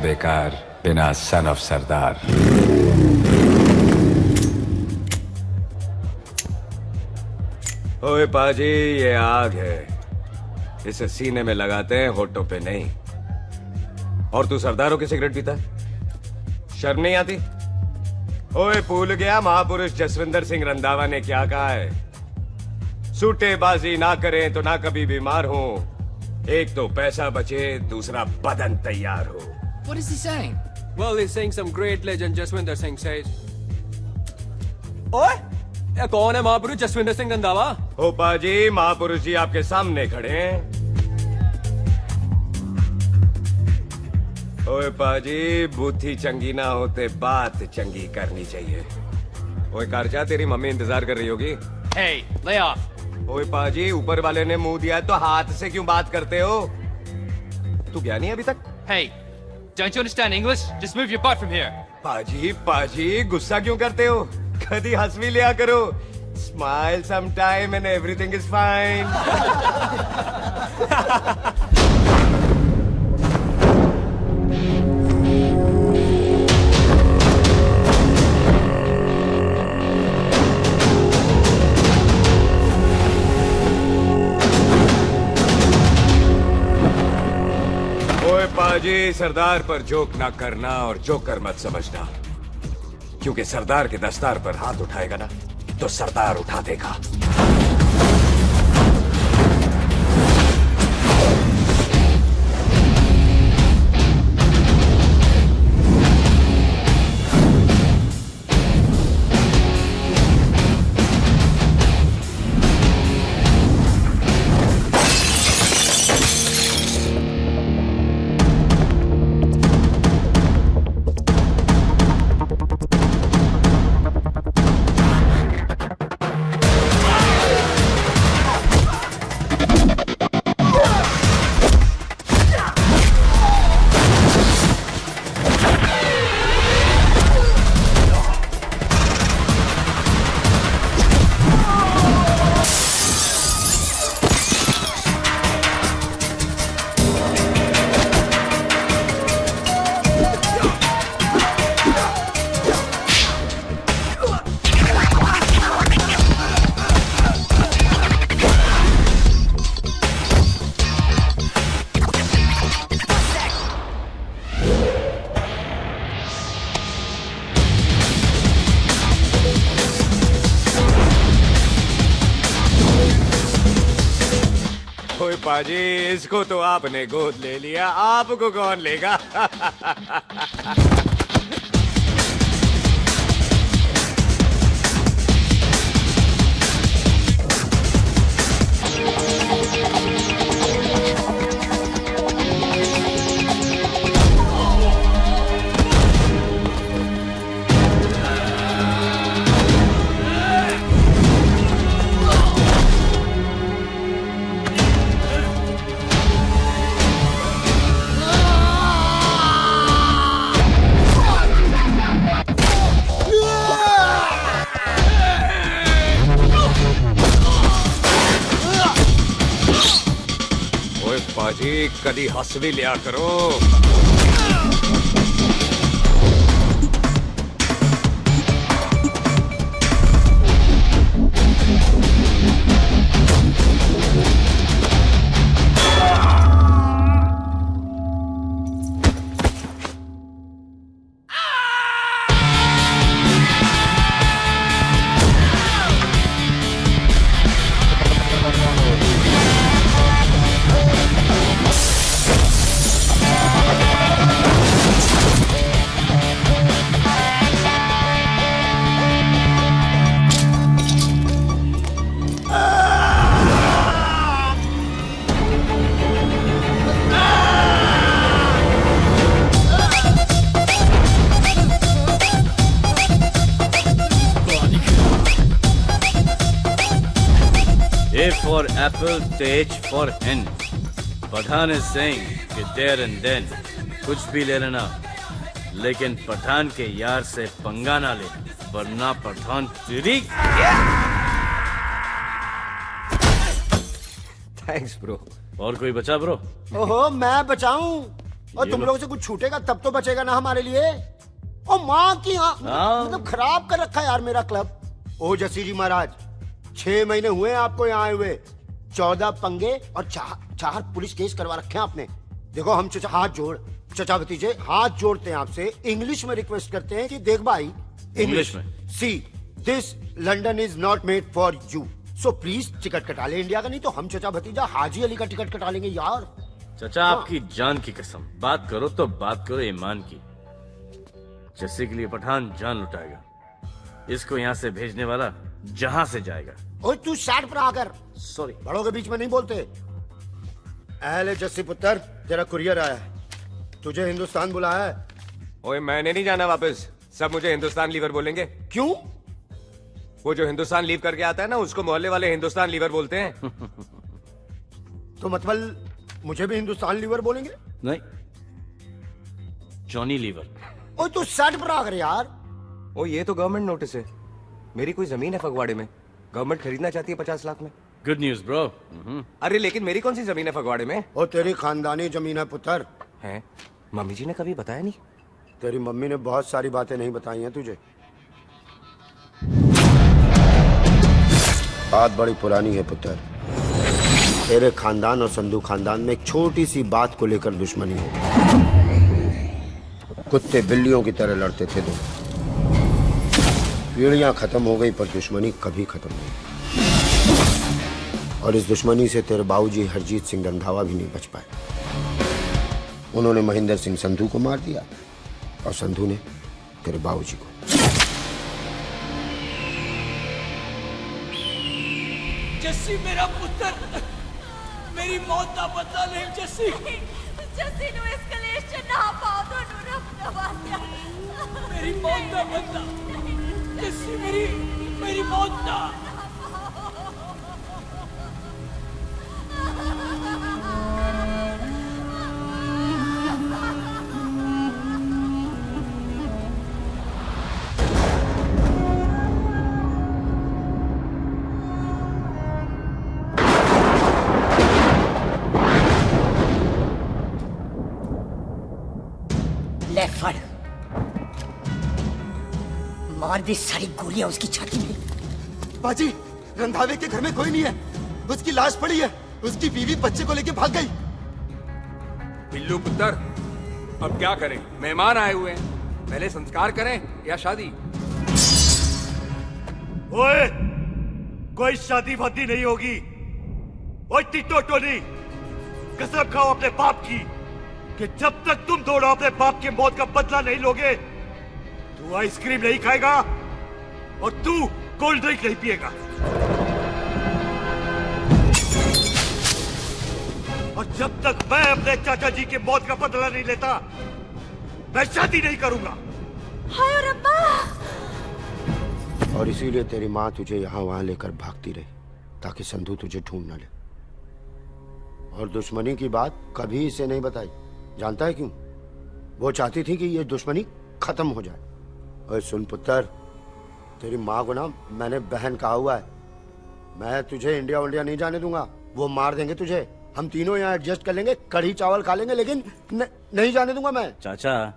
बेकार बिना son of सरदार। ओए पाजी, ये आग है, इसे सीने में लगाते हैं, होठों पे नहीं। और तू सरदारों की सिगरेट पीता है? शर्म नहीं आती? ओए भूल गया महापुरुष जसविंदर सिंह रंधावा ने क्या कहा है? सूटेबाजी ना करें तो ना कभी बीमार हो। एक तो पैसा बचे, दूसरा बदन तैयार हो। What is he saying? Well, he's saying some great legend Jaswinder Singh says. ओए, ये कौन है महापुरुष जसविंदर सिंह रंधावा? ओ पाजी, महापुरुष जी आपके सामने खड़े हैं। ओए पाजी, बुद्धि चंगी ना होते बात चंगी करनी चाहिए। ओए कारचा, तेरी मम्मी इंतजार कर रही होगी। Hey, lay off. ओए पाजी, ऊपर वाले ने मुंह दिया है तो हाथ से क्यों बात करते हो? तू गया नहीं अभी तक? Hey, don't you understand English? Just move your butt from here. पाजी पाजी, गुस्सा क्यों करते हो? कभी हंस भी लिया करो। Smile sometime and everything is fine. ओए पाजी, सरदार पर जोक ना करना और जोकर मत समझना, क्योंकि सरदार के दस्तार पर हाथ उठाएगा ना तो सरदार उठा देगा। ओए पाजी, इसको तो आपने गोद ले लिया, आपको कौन लेगा? पाजी, कदी हंस भी लिया करो। A for apple, the H for hen. Pathan is saying कि there and then कुछ भी ले लेना, लेकिन पठान के यार से पंगा ना ले, वरना पठान तेरी। Thanks bro. और कोई बचा ब्रो? ओहो, मैं बचाऊं? और तुम लोगों से कुछ छूटेगा तब तो बचेगा ना हमारे लिए। ओ माँ की मतलब खराब कर रखा है यार मेरा क्लब। ओ जसी जी महाराज, 6 महीने हुए हैं आपको यहाँ आए हुए, 14 पंगे और 4 पुलिस केस करवा रखे हैं आपने। देखो हम चचा भतीजे हाथ जोड़ते हैं आपसे, इंग्लिश में रिक्वेस्ट करते हैं कि देख भाई, इंग्लिश में see this London is not made for you, so please ticket कटा ले इंडिया का, नहीं तो हम चचा भतीजा हाजी अली का टिकट कटा लेंगे यार। चाचा आपकी जान की कसम, बात करो तो बात करो ईमान की। जस्सी के लिए पठान जान लुटाएगा, इसको यहाँ से भेजने वाला जहाँ से जाएगा। ओए तू साइड पर आकर, सॉरी, बड़ों के बीच में नहीं बोलते। अहले जस्सी पुत्र, तेरा कुरियर आया है, तुझे हिंदुस्तान बुलाया है। ओए मैंने नहीं जाना वापस, सब मुझे हिंदुस्तान लीवर बोलेंगे। क्यों? वो जो हिंदुस्तान लीव करके आता है ना, उसको मोहल्ले वाले हिंदुस्तान लीवर बोलते हैं। तो मतलब मुझे भी हिंदुस्तान लीवर बोलेंगे? नहीं, जॉनी लीवर। ओए तू साइड पर आकर यार। ओ ये तो गवर्नमेंट नोटिस है, मेरी कोई जमीन है फगवाड़े में, गवर्नमेंट खरीदना चाहती है 50 लाख में। Good news bro. अरे लेकिन मेरी कौन सी जमीन है फगवाड़े में? ओ तेरी खानदानी जमीन है पुत्र। है? मम्मी जी ने कभी बताया नहीं? तेरी मम्मी ने बहुत सारी बातें नहीं बताई हैं तुझे। बात बड़ी पुरानी है पुत्र, तेरे खानदान और संधू खानदान में एक छोटी सी बात को लेकर दुश्मनी है। कुत्ते बिल्लियों की तरह लड़ते थे दोनों, पीढ़ियां खत्म हो गई पर दुश्मनी कभी खत्म नहीं। और इस दुश्मनी से तेरे बाबूजी हरजीत सिंह रंधावा भी नहीं बच पाए। उन्होंने महेंद्र सिंह संधू को मार दिया और संधू ने तेरे बाबूजी को। जस्सी मेरा पुत्र, मेरी मौत का बदला ले जस्सी। जस्सी नु इस कलेश च ना पाओ दोनों रब नवाज़िया। मेरी मौत का बदला जस्सी, मेरी मौत का। ले फड़, मार दी सारी गोलियां उसकी छाती में। बाजी, रंधावे के घर में कोई नहीं है, उसकी लाश पड़ी है, उसकी बीवी बच्चे को लेके भाग गई। बिल्लू पुत्र, अब क्या करें? मेहमान आए हुए हैं, पहले संस्कार करें या शादी? ओए, कोई शादी वादी नहीं होगी। ओए टिटो टोनी, कसम खाओ अपने बाप की कि जब तक तुम दोनों अपने बाप के मौत का बदला नहीं लोगे, तू आइसक्रीम नहीं खाएगा और तू कोल्ड ड्रिंक नहीं पिएगा। और जब तक मैं अपने चाचा जी के मौत का बदला नहीं लेता, मैं शादी नहीं करूंगा। हाय रब्बा! और इसीलिए तेरी माँ तुझे यहाँ वहां लेकर भागती रही, ताकि संधू तुझे ढूंढ न ले। और दुश्मनी की बात कभी इसे नहीं बताई, जानता है क्यों? वो चाहती थी कि ये दुश्मनी खत्म हो जाए। और सुन पुत्र, तेरी माँ को ना मैंने बहन कहा हुआ है, मैं तुझे इंडिया नहीं जाने दूंगा। वो मार देंगे तुझे, हम तीनों यहाँ एडजस्ट कर लेंगे, कढ़ी चावल खा लेंगे, लेकिन नहीं जाने दूंगा मैं। चाचा,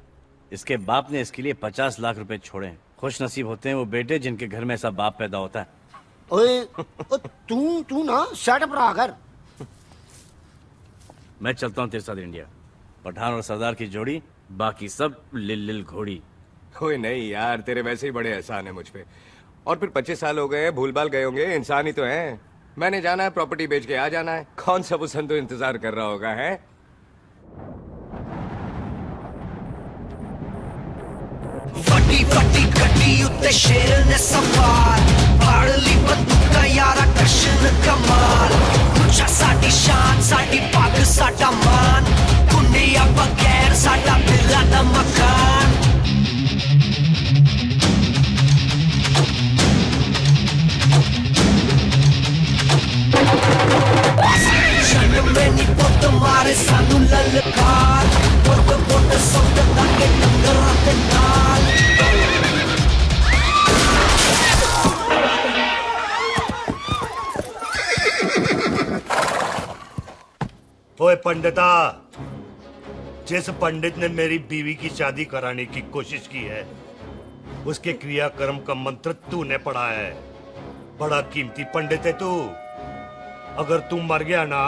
इसके बाप ने इसके लिए 50 लाख रुपए छोड़े हैं। खुश नसीब होते हैं वो बेटे जिनके घर में ऐसा बाप पैदा होता है। ओए, तू ना सेटअप रहा कर। मैं चलता हूँ तेरे साथ इंडिया। पठान और सरदार की जोड़ी, बाकी सब लिल घोड़ी। कोई नहीं यार, तेरे वैसे ही बड़े एहसान है मुझ पे। और फिर 25 साल हो गए, भूल भाल गए होंगे, इंसान ही तो हैं। मैंने जाना है, प्रॉपर्टी बेच के आ जाना है। कौन सा वो संतो इंतजार कर रहा होगा? है फटी फटी गड्डी उत्ते शेर ने सवार, फाड़ ली बंदूका यारा टशन कमाल। मुझा साडी शान, साडी पग, साडा मान, कुंडिया बगैर साडा दिला दा मकान। जन्म में नी पुत मारे सानू ललकार, पुत पुत सुत लागे डंगरां दे नाल। ओए पंडिता, जिस पंडित ने मेरी बीवी की शादी कराने की कोशिश की है, उसके क्रियाकर्म का मंत्र तूने पढ़ा है। बड़ा कीमती पंडित है तू। अगर तू मर गया ना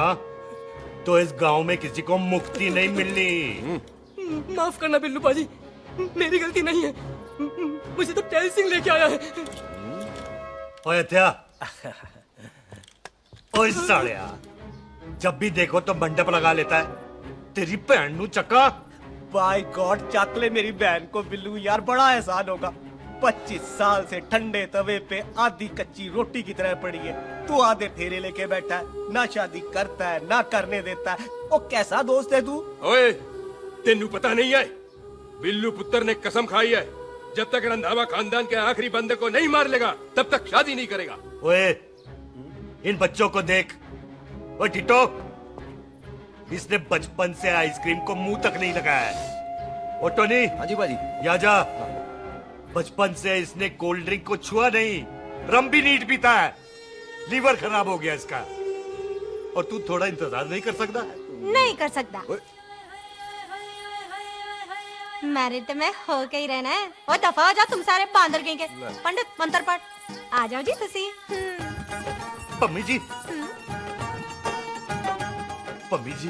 तो इस गांव में किसी को मुक्ति नहीं मिलनी। माफ करना बिल्लू पाजी, मेरी गलती नहीं है। मुझे तो टेल सिंह लेके आया है। ओए हत्या, ओए सालिया, जब भी देखो तो मंडप लगा लेता है। तेरी भैन नू चक्का। बाय गॉड, चक ले मेरी बहन को बिल्लू यार, बड़ा एहसान होगा। 25 साल से ठंडे तवे पे आधी कच्ची रोटी की तरह पड़ी है। तू आधे ठेरे लेके बैठा है, ना शादी करता है ना करने देता है। ओ कैसा दोस्त है तू? ओए, तेनू पता नहीं है, बिल्लू पुत्र ने कसम खाई है, जब तक रंधावा खानदान के आखिरी बंदे को नहीं मार लेगा तब तक शादी नहीं करेगा। ओए, इन बच्चों को देख। ओए टिटो, इसने बचपन से आइसक्रीम को मुंह तक नहीं लगाया है। ओ टोनी। हाँ जी बाजी। या जा। बचपन से इसने कोल्ड ड्रिंक को छुआ नहीं, रम भी नीट पीता है। लीवर खराब हो गया इसका। और तू थोड़ा इंतजार नहीं कर सकता? नहीं कर सकता। मैरिड में हो के ही रहना है। और दफा हो जा तुम सारे बांदर कहीं के। पंडित मंत्र पढ़। आ जाओ जी तुसी। पम्मी जी, पम्मी जी,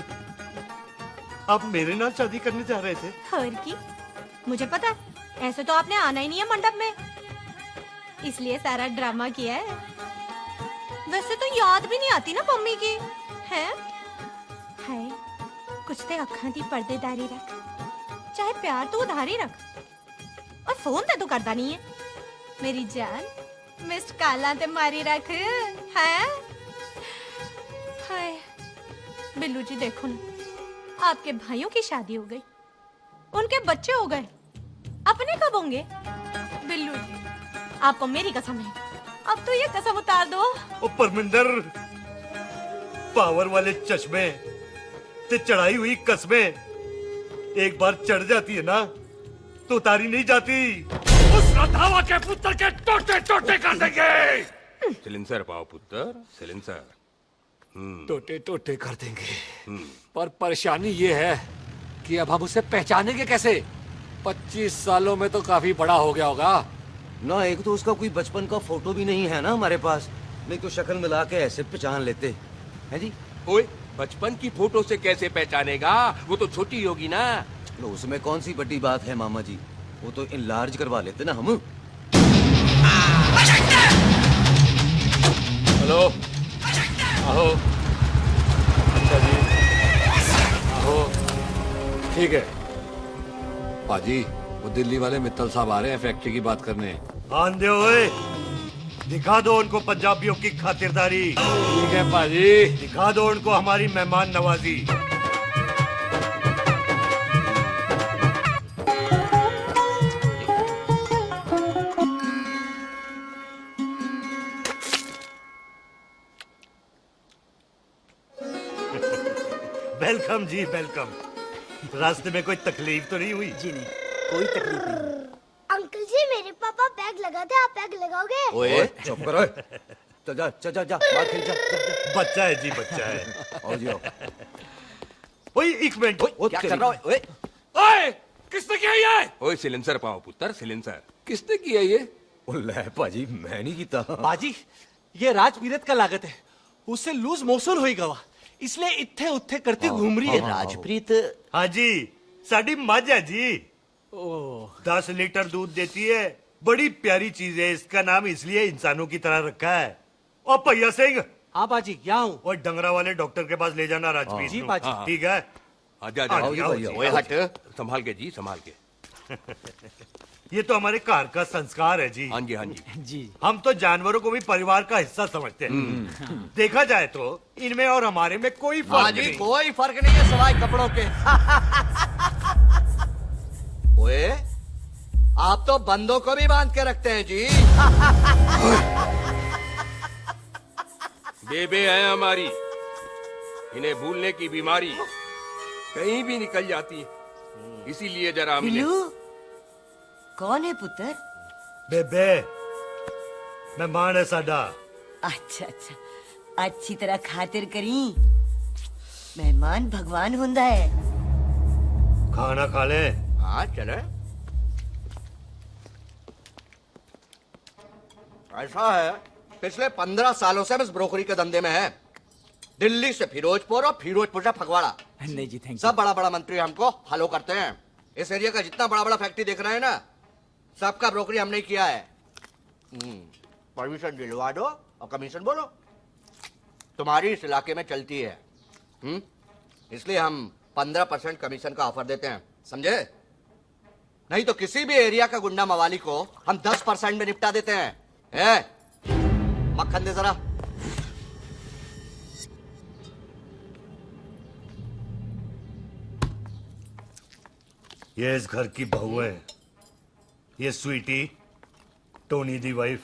आप मेरे नाल शादी करने जा रहे थे? और की मुझे पता है, ऐसे तो आपने आना ही नहीं है मंडप में, इसलिए सारा ड्रामा किया है। वैसे तो याद भी नहीं आती ना मम्मी की है। हाय, कुछ ते अखां दी पर्देदारी रख, चाहे प्यार तो उधारी रख, और फोन ते तो करता नहीं है। मेरी जान, मिस्ड काला ते मारी रख है। हाय बिल्लू जी, देखो ना, आपके भाइयों की शादी हो गई, उनके बच्चे हो गए, अपने कब होंगे? बिल्लू जी, आपको मेरी कसम है, अब तो ये कसम उतार दो। ओ परमिंदर, पावर वाले चश्मे ते चढ़ाई हुई कस्में एक बार चढ़ जाती है ना तो उतारी नहीं जाती। उस रंधावा के पुत्र के टोटे टोटे कर देंगे। सिलेंसर पाओ पुत्र, सिलेंसर। टोटे टोटे कर देंगे, पर परेशानी ये है कि अब हम उसे पहचानेंगे कैसे? 25 सालों में तो काफी बड़ा हो गया होगा ना। एक तो उसका कोई बचपन का फोटो भी नहीं है ना हमारे पास, नहीं तो शक्ल मिला के ऐसे पहचान लेते हैं जी। ओए, बचपन की फोटो से कैसे पहचानेगा? वो तो छोटी होगी ना। लो, उसमें कौन सी बड़ी बात है मामा जी, वो तो इनलार्ज करवा लेते ना हम। हेलो, आहो। अच्छा जी, आहो। ठीक है पाजी, वो दिल्ली वाले मित्तल साहब आ रहे हैं फैक्ट्री की बात करने। आंधे ओए, दिखा दो उनको पंजाबियों की खातिरदारी। ठीक है पाजी, दिखा दो उनको हमारी मेहमान नवाजी। वेलकम जी, वेलकम। रास्ते में कोई तकलीफ तो नहीं हुई? जी नहीं, कोई तकलीफ नहीं। अंकल जी, मेरे पापा बैग लगाते, आप बैग लगाओगे? ओए चुप करो। चल जा चल जा जा, बाहर खेल जा, जा, जा। बच्चा है जी, बच्चा है। आओ जी आओ। ओए एक मिनट, क्या कर रहा है? ओए ओए, किसने किया ये? ओए सिलेंसर पाओ पुत्र, सिलेंसर। किसने किया ये? ले पाजी, मैं नहीं कीता। बाजी, ये राजपीरत का लागत है, उससे लूज मोशन होई गवा, इसलिए इत्थे उत्थे करती घूम रही है। राजप्रीत? हाँ जी, साडी मझ है जी। 10 लीटर दूध देती है, बड़ी प्यारी चीज है। इसका नाम इसलिए इंसानों की तरह रखा है। और भैया सिंह। हाँ बाजी, क्या हूँ? और डंगरा वाले डॉक्टर के पास ले जाना राजपीत। जी बाजी। ठीक है। आजा आजा। ओए हट, संभाल के जी, संभाल के। ये तो हमारे घर का संस्कार है जी। हाँ जी, हाँ जी। जी। हम तो जानवरों को भी परिवार का हिस्सा समझते हैं। देखा जाए तो इनमें और हमारे में कोई फर्क नहीं। कोई फर्क नहीं है सिवाय कपड़ों के। ओए, आप तो बंदों को भी बांध के रखते हैं जी। बेबे है हमारी, इन्हें भूलने की बीमारी कहीं भी निकल जाती है, इसीलिए जरा बिल्लू, कौन है पुत्र? बेबे मेहमान है साडा। अच्छा अच्छा, अच्छी तरह खातिर करी। मेहमान भगवान हुंदा है। खाना खा ले। हाँ चले। ऐसा है, पिछले 15 सालों से हम इस ब्रोकरी के धंधे में हैं। दिल्ली से फिरोजपुर और फिरोजपुर से फगवाड़ा। नहीं जी थैंक सब बड़ा बड़ा मंत्री हमको फॉलो करते हैं। इस एरिया का जितना बड़ा बड़ा फैक्ट्री देख रहे हैं ना, सबका ब्रोकरी हमने किया है। परमिशन दिलवा दो और कमीशन बोलो। तुम्हारी इस इलाके में चलती है। इसलिए हम 15% कमीशन का ऑफर देते हैं, समझे? नहीं तो किसी भी एरिया का गुंडा मवाली को हम 10% में निपटा देते हैं। मक्खन दे जरा। ये इस घर की बहू है। ये स्वीटी, टोनी दी वाइफ,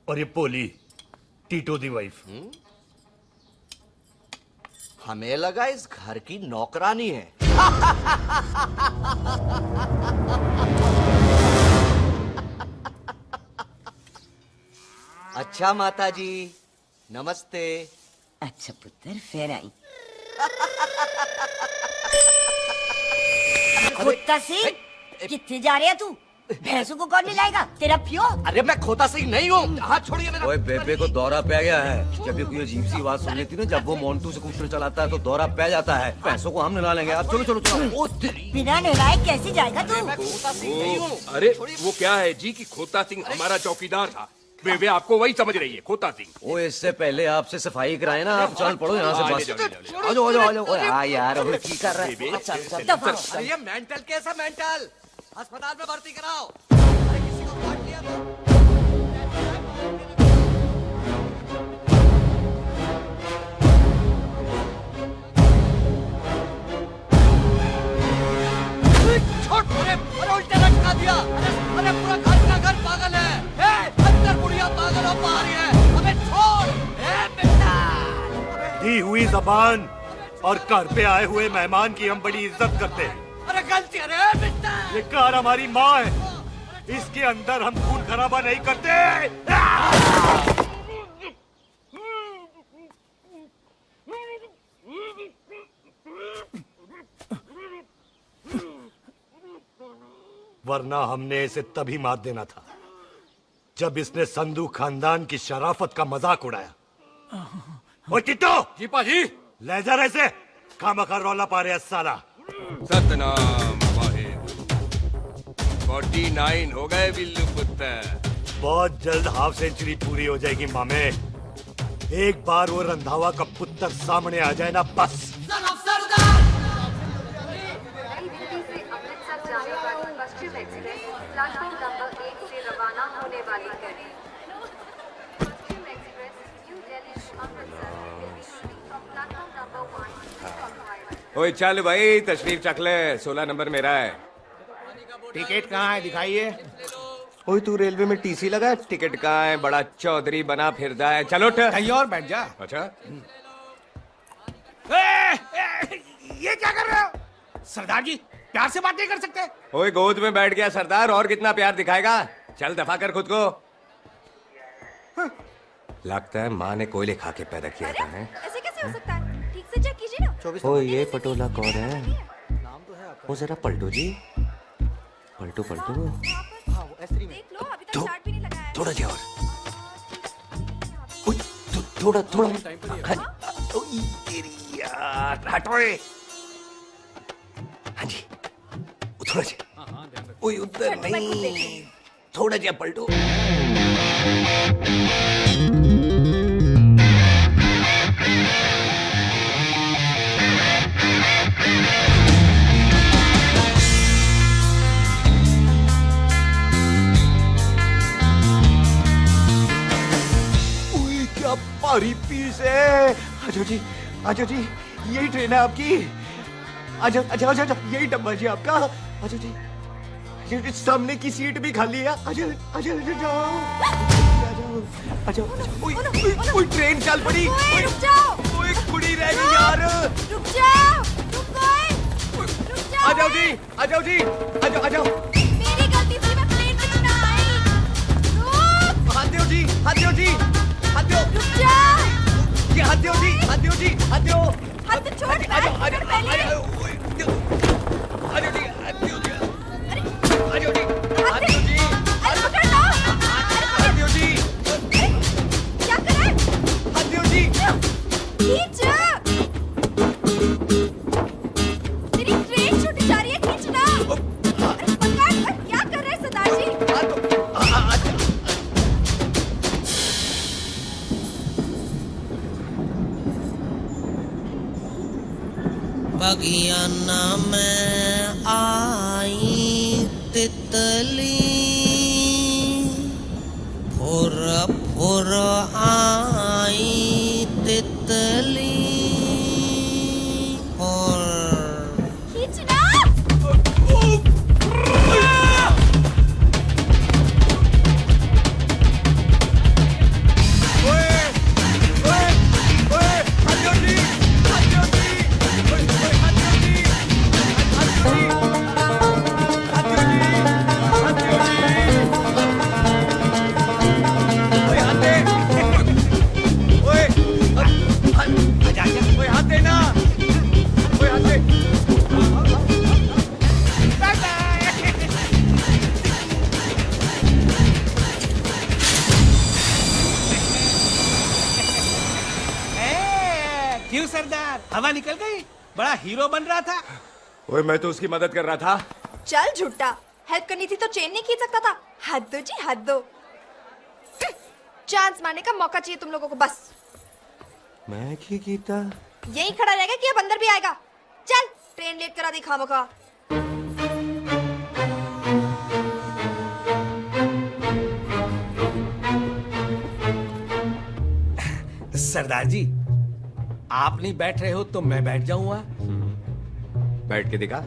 और ये पोली, टीटो दी वाइफ। हमें लगा इस घर की नौकरानी है। अच्छा माता जी, नमस्ते। अच्छा पुत्र, फिर आई। खोता सिंह, कितने जा रहे है तू? भैंसों को कौन लाएगा? तेरा प्यो? अरे मैं खोता सिंह नहीं हूँ। हाथ छोड़िए मेरा। ओए बेबे को दौरा पै गया है। जब भी कोई अजीब सी आवाज सुन लेती ना, जब वो मोन्टू स्कूटर चलाता है तो दौरा पै जाता है। पैसों को हम नहला लेंगे। आप चलो चलो चलो। बिना नहलाए कैसे जाएगा तू? अरे वो क्या है जी कि खोता सिंह हमारा चौकीदार था। वे आपको वही समझ रही है, खोता सिंह। ओ इससे पहले आपसे सफाई कराए ना, आप चल पड़ो यहाँ से। बस आ जाओ आ जाओ आ जाओ। ओए हाँ यार, अभी की कर रहा है? अरे ये मेंटल केस है, मेंटल। अस्पताल में भर्ती कराओ। अरे किसी को काट लिया तो। अरे उल्टे लटका दिया। अरे पूरा घर का घर पागल है। अंदर बुढ़िया पागल और बाहर है। अबे छोड़। दी हुई जबान और घर पे आए हुए मेहमान की हम बड़ी इज्जत करते हैं। अरे गलती है बेटा। ये कार हमारी माँ है। इसके अंदर हम खून खराबा नहीं करते। वरना हमने इसे तभी मार देना था जब इसने संधू खानदान की शराफत का मजाक उड़ाया। ओ टिट्टो जी पाजी, ले जा रहे से खामखा रौला पा रहे साला। सतनाम वाहे 49 हो गए बिल्लू पुत्र। बहुत जल्द हाफ सेंचुरी पूरी हो जाएगी मामे। एक बार वो रंधावा का पुत्र सामने आ जाए ना, बस। पश्चिम एक्सप्रेस प्लेटफॉर्म नंबर 1 से रवाना होने वाली है। Paschim express new Delhi Amritsar will be running from platform number 1 to Pakistan। ओए चल भाई, तशरीफ चख ले। 16 नंबर मेरा है। टिकट कहाँ है? दिखाइए। ओए तू रेलवे में टीसी लगा, टिकट कहाँ है? बड़ा चौधरी बना फिरदा है। चलो उठ। कहीं और बैठ जा। अच्छा ये क्या कर रहे हो? सरदार जी प्यार से बात नहीं कर सकते? ओए गोद में बैठ गया सरदार, और कितना प्यार दिखाएगा? चल दफा कर खुद को। लगता है माँ ने कोयले खा के पैदा किया था। ऐसे कैसे हो सकता है? ठीक से चेक कीजिए ना। ओ ये पटोला कौन है? वो जरा पलटो जी, पलटो पलटो। देख लो, अभी तक स्टार्ट भी नहीं लगाया है। थोड़ा जी और। थोड़ा थोड़ा। यार हटो। हाँ जी, थोड़ा जी। ओए उधर नहीं, थोड़ा जी पलटो। क्या भारी पीस है। आजो जी, आजो जी, यही ट्रेन है आपकी। आजो अच्छा अच्छा अच्छा, यही डब्बा जी आपका। आजो जी, सामने की सीट भी खाली है। आजो आजो जाओ, आजो आजो। ओए ट्रेन चल पड़ी। रुक जाओ। ओए कुड़ी रह गई यार। रुक जाओ, रुक गए। रुक जाओ। आ जाओ जी, आ जाओ जी, आ जाओ आ जाओ। मेरी गलती थी, मैं प्लेन में ना आई। रुक। हाथ दो जी, हाथ दो जी, हाथ दो। रुक जाओ। ये हाथ दो जी, हाथ दो जी, हाथ दो। हाथ छोड़। आ जाओ आ जाओ। बगियाना में आई तितली फुर फुर आई तितली और क्यों सरदार, हवा निकल गई? बड़ा हीरो बन रहा था। ओए मैं तो उसकी मदद कर रहा था। चल झूठा, हेल्प करनी थी तो चेन नहीं खींच सकता था। हद दो जी, हद दो। चांस मारने का मौका चाहिए तुम लोगों को बस। मैं क्या कीता? यही खड़ा रहेगा कि अब अंदर भी आएगा? चल, ट्रेन लेट करा दी खामोखा। सरदार जी, आप नहीं बैठ रहे हो तो मैं बैठ जाऊंगा। बैठ के दिखा।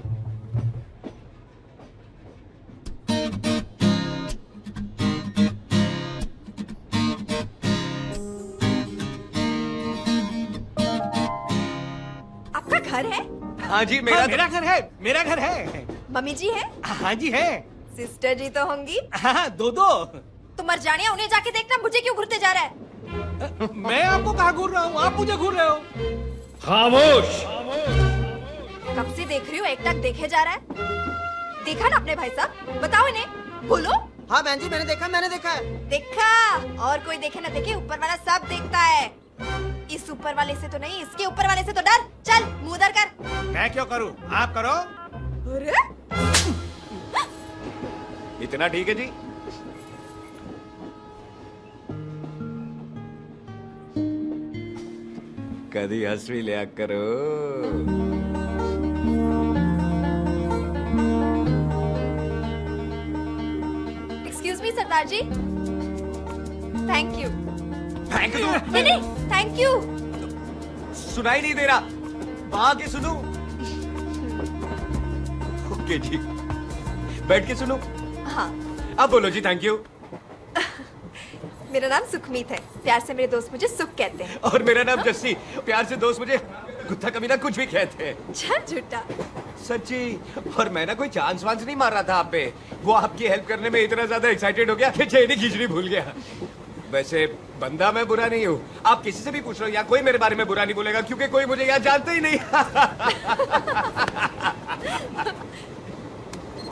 आपका घर है? हाँ जी, मेरा घर है। मेरा घर है। मम्मी जी है? हाँ जी है। सिस्टर जी तो होंगी? हाँ, दो दो। तुम मर जानिया, उन्हें जाके देखना मुझे क्यों घूरते जा रहा है। मैं आपको कहाँ घूर रहा हूँ? आप मुझे घूर रहे हो। खामोश। कब से देख रही हो, एक टक देखे जा रहा है। देखा ना अपने भाई साहब, बताओ इन्हें, बोलो। हाँ बहन जी, मैंने देखा है। देखा? और कोई देखे ना देखे, ऊपर वाला सब देखता है। इस ऊपर वाले से तो नहीं, इसके ऊपर वाले से तो डर। चल मुंह उधर कर। मैं क्यों करूँ? आप करो। अरे इतना ठीक है जी। कभी हंस भी लिया करो। Excuse me Sardar ji. Thank you. Thank you? नहीं, थैंक यू। सुनाई नहीं दे रहा, वहां के सुनू। ओके जी, बैठ के सुनू। हाँ। अब बोलो जी थैंक यू। मेरा नाम सुखमीत है, प्यार से मेरे दोस्त मुझे सुख कहते हैं। और मेरा नाम जस्सी, प्यार से दोस्त मुझे कुत्ता कमीना कुछ भी कहते हैं। चल झूठा। सच्ची। और मैं ना कोई चांस वांस नहीं मार रहा था आप पे, वो आपकी हेल्प करने में इतना ज्यादा एक्साइटेड हो गया कि चेन ही खींचनी भूल गया। वैसे बंदा मैं बुरा नहीं हूँ, आप किसी से भी पूछ लो, यहाँ कोई मेरे बारे में बुरा नहीं बोलेगा क्योंकि कोई मुझे यहाँ जानते ही नहीं।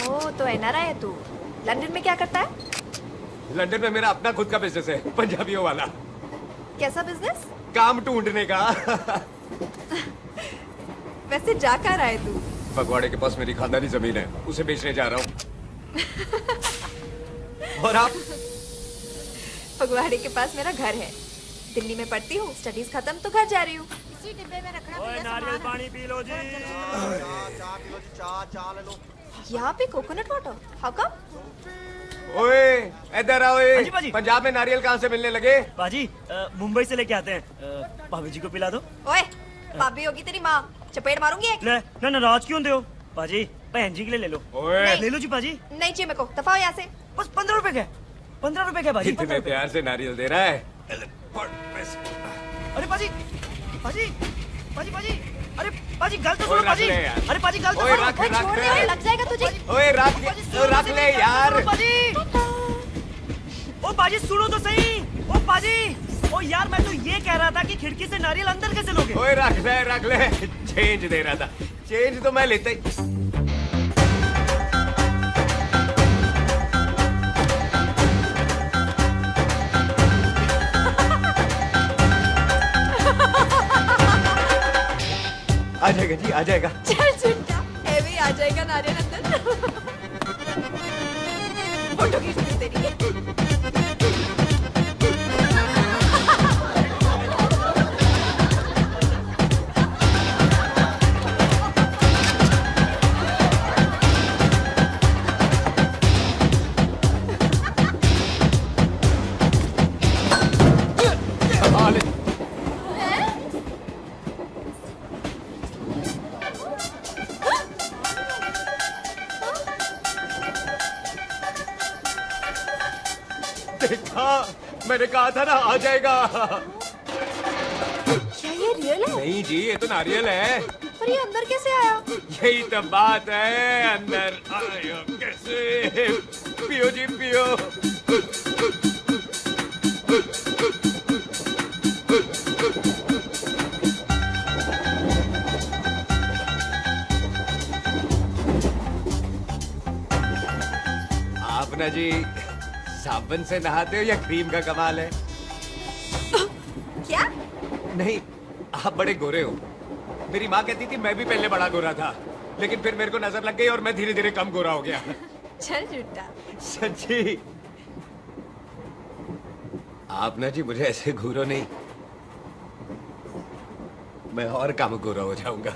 ओ तो एनआरआई है तू। लंदन में क्या करता है? लंदन में मेरा अपना खुद का बिजनेस है, पंजाबियों वाला। कैसा बिजनेस? काम ढूंढने का। वैसे जा कर आए तू? फगवाड़े के पास मेरी खानदानी जमीन है, उसे बेचने जा रहा हूँ। और आप? फगवाड़े के पास मेरा घर है, दिल्ली में पढ़ती हूँ, स्टडीज खत्म तो घर जा रही हूँ। इसी डिब्बे में रखना। नारियल पानी पी लो जी। यहाँ पे कोकोनट वाटर? How come? ओए इधर आओ। हाँ जी बाजी। पंजाब में नारियल कहाँ से मिलने लगे? बाजी मुंबई से लेके आते हैं, भाभी जी को पिला दो। ओए भाभी होगी तेरी माँ, चपेट मारूंगी एक। ले ना नाराज क्यों हो बाजी, बहन जी के लिए ले लो। ओए ले लो जी बाजी। नहीं चाहिए मेरे को, दफा हो यहाँ से। बस 15 रुपए के, 15 रुपए के बाजी। इतने प्यार से नारियल दे रहा है। अरे बाजी, बाजी, बाजी, बाजी, अरे बाजी गलत तो सुनो बाजी। अरे बाजी गलत तो सुनो। रख छोड़ दे, लग जाएगा तुझे। ओए रख ले यार। बाजी, ओ बाजी सुनो तो सही। ओ बाजी, ओ यार मैं तो ये कह रहा था कि खिड़की से नारियल अंदर कैसे लोगे? ओए रख ले, चेंज दे रहा था। चेंज तो मैं लेता ही। आ जाएगा जी, आ जाएगा। चल झूठा, भी आ जाएगा नारियल अंदर। फोटो खींच ली तेरी। मैंने कहा था ना आ जाएगा। क्या ये रियल है? नहीं जी, ये तो नारियल है। पर ये अंदर कैसे आया? यही तो बात है, अंदर आया कैसे? पियो जी पियो। आप ना जी साबुन से नहाते हो या क्रीम का कमाल है? क्या? नहीं, आप बड़े गोरे हो। मेरी माँ कहती थी मैं भी पहले बड़ा गोरा था, लेकिन फिर मेरे को नजर लग गई और मैं धीरे धीरे कम गोरा हो गया। चल झूठा। सच्ची। आप ना जी मुझे ऐसे घूरो नहीं, मैं और कम गोरा हो जाऊंगा।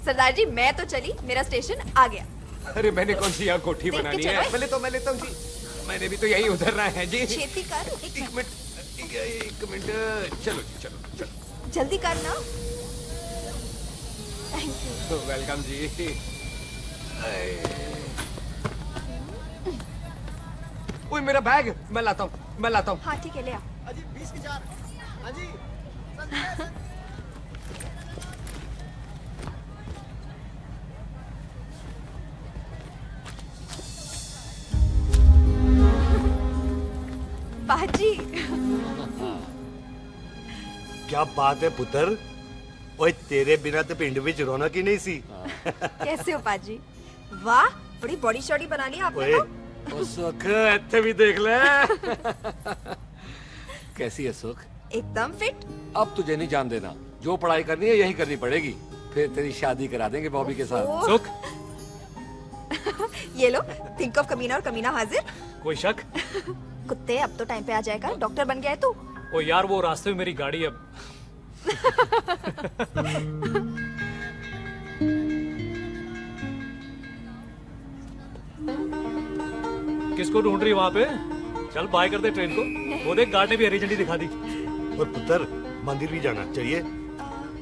सरदार जी मैं तो चली, मेरा स्टेशन आ गया। अरे मैंने कौन सी यहाँ कोठी देख के बनानी चलो। है? मैं लेता हूँ जी। मैंने भी तो यही उतरना है जी। छेती कर। एक मिनट। चलो जी, चलो चलो। जल्दी कर ना। Thank you. वेलकम जी। ओए मेरा बैग मैं लाता हूँ। हाँ ठीक है, ले आ। अजी 20 की 4। अजी पाजी। क्या बात है पुत्र। ओए तेरे बिना तो पिंड विच रौनक ही नहीं सी। कैसे हो पाजी? वाह, बड़ी बॉडी शॉडी बना ली आपने तो। ओ सुख इत्थे भी देख ले। कैसी है सुख? एकदम फिट। अब तुझे नहीं जान देना, जो पढ़ाई करनी है यही करनी पड़ेगी। फिर तेरी शादी करा देंगे बॉबी के साथ। ओह। सुख ये लो, थिंक ऑफ कमीना और कमीना हाजिर। कोई शक? कुत्ते अब तो टाइम पे आ जाएगा। डॉक्टर बन गया है तू। ओ यार वो रास्ते में मेरी गाड़ी अब। किसको ढूंढ रही वहाँ पे? चल बाय कर दे ट्रेन को। वो देख गार्ड ने भी हरी झंडी दिखा दी। और पुत्र मंदिर भी जाना चाहिए।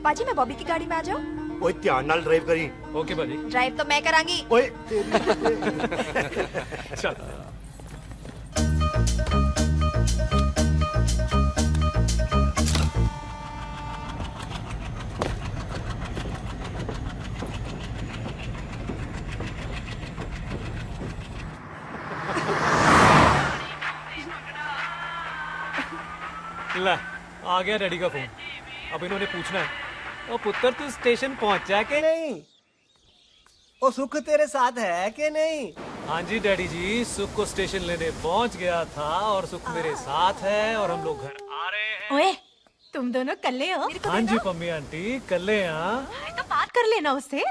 पाजी मैं बॉबी की गाड़ी में आ जाऊँ? ओए ध्यान नाल ड्राइव करी। ओके बाजी। ड्राइव तो मैं करांगी। ओए चल। ला, आ गया डैडी का फोन। अब इन्होंने पूछना है, ओ पुत्र तू स्टेशन पहुंचा के नहीं? ओ सुख तेरे साथ है कि नहीं? हाँ जी डैडी जी, सुख को स्टेशन लेने पहुंच गया था और सुख मेरे साथ है और हम लोग घर आ रहे हैं। ओए, तुम दोनों कल्ले हो? हाँ जी पम्मी आंटी, कल्ले यहाँ। तो बात कर लेना उससे।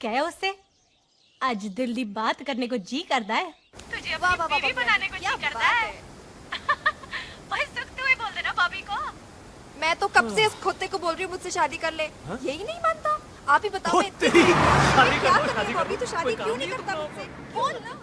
क्या है उससे? आज दिल दी बात करने को जी करता है। तुझे अपनी बीवी बनाने को जी करता है। ओए सुख, तू ही बोल देना बॉबी को। मैं तो कब से इस खोते को बोल रही हूँ मुझसे शादी कर ले। यही नहीं मानता। आप ही बताओ। मैं शादी क्या कर लो, कर शादी रही कर बॉबी? लो। तो शादी कोई काम क्यों नहीं नहीं है करता मुझसे? बोल ना।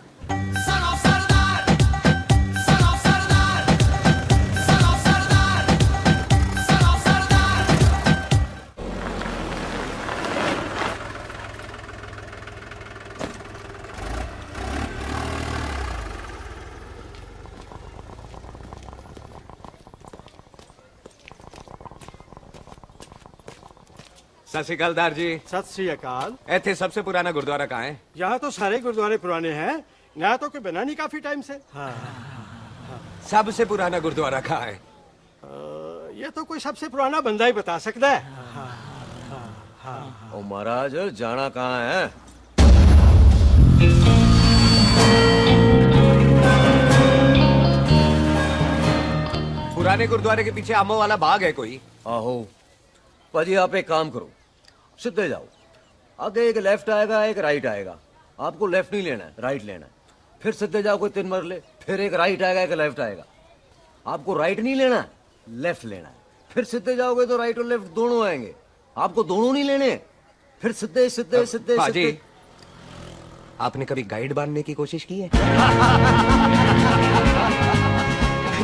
सत श्री अकाल दार जी। सत श्री अकाल। ऐथे सबसे पुराना गुरुद्वारा कहाँ है? यहाँ तो सारे गुरुद्वारे पुराने हैं, नया तो कोई बना नहीं काफी टाइम से। हाँ। सबसे पुराना गुरुद्वारा कहाँ है? ये तो कोई सबसे पुराना बंदा ही बता सकता है। ओ महाराज जाना कहाँ है? पुराने गुरुद्वारे के पीछे आमों वाला बाग है कोई? आहो पाजी, आप एक काम करो, सीधे जाओ। आगे एक लेफ्ट आएगा, एक राइट आएगा। आपको लेफ्ट नहीं लेना है, राइट लेना है। फिर सीधे जाओ कोई 3 मरले, फिर एक राइट आएगा, एक लेफ्ट आएगा। आपको राइट नहीं लेना है, लेफ्ट लेना है। फिर सीधे जाओगे तो राइट और लेफ्ट दोनों आएंगे। आपको दोनों नहीं लेने, फिर सीधे सीधे सीधे पाजी, सीधे। आपने कभी गाइड बांधने की कोशिश की है?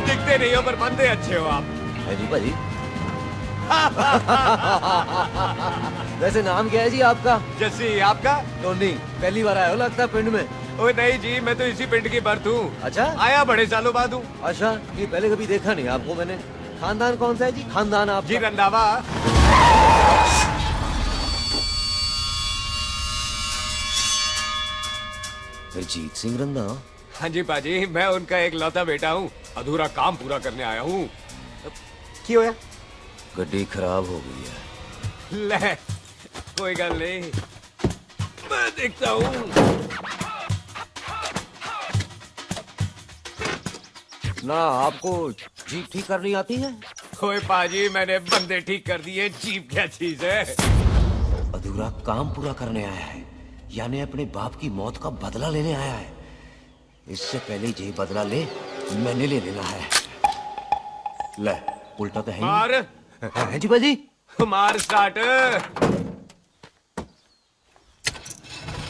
दिखते नहीं हो पर बंदे अच्छे हो आप। है जी भाजी। वैसे नाम क्या है जी आपका? जस्सी। आपका? टोनी। पहली बार आए हो लगता पिंड में। ओए नहीं जी, मैं तो इसी पिंड की बर्थ हूँ। अच्छा, आया बड़े सालों बाद हूँ। अच्छा, ये पहले कभी देखा नहीं आपको मैंने। खानदान कौन सा है जी? खानदान आप जी रंधावा। जीत सिंह रंधावा? हाँ जी पाजी, मैं उनका एक लौता बेटा हूँ। अधूरा काम पूरा करने आया हूँ। क्यों होया? गड्डी खराब हो गई है। ले, कोई गल नहीं, मैं देखता हूँ। ना आपको जीप ठीक करनी आती है? ओए पाजी, मैंने बंदे ठीक कर दिए, जीप क्या चीज है? अधूरा काम पूरा करने आया है, यानी अपने बाप की मौत का बदला लेने आया है। इससे पहले ये बदला ले, मैंने ले लेना है। ले, उल्टा तो है ही। मार। है जी बाजी। मार स्टार्ट।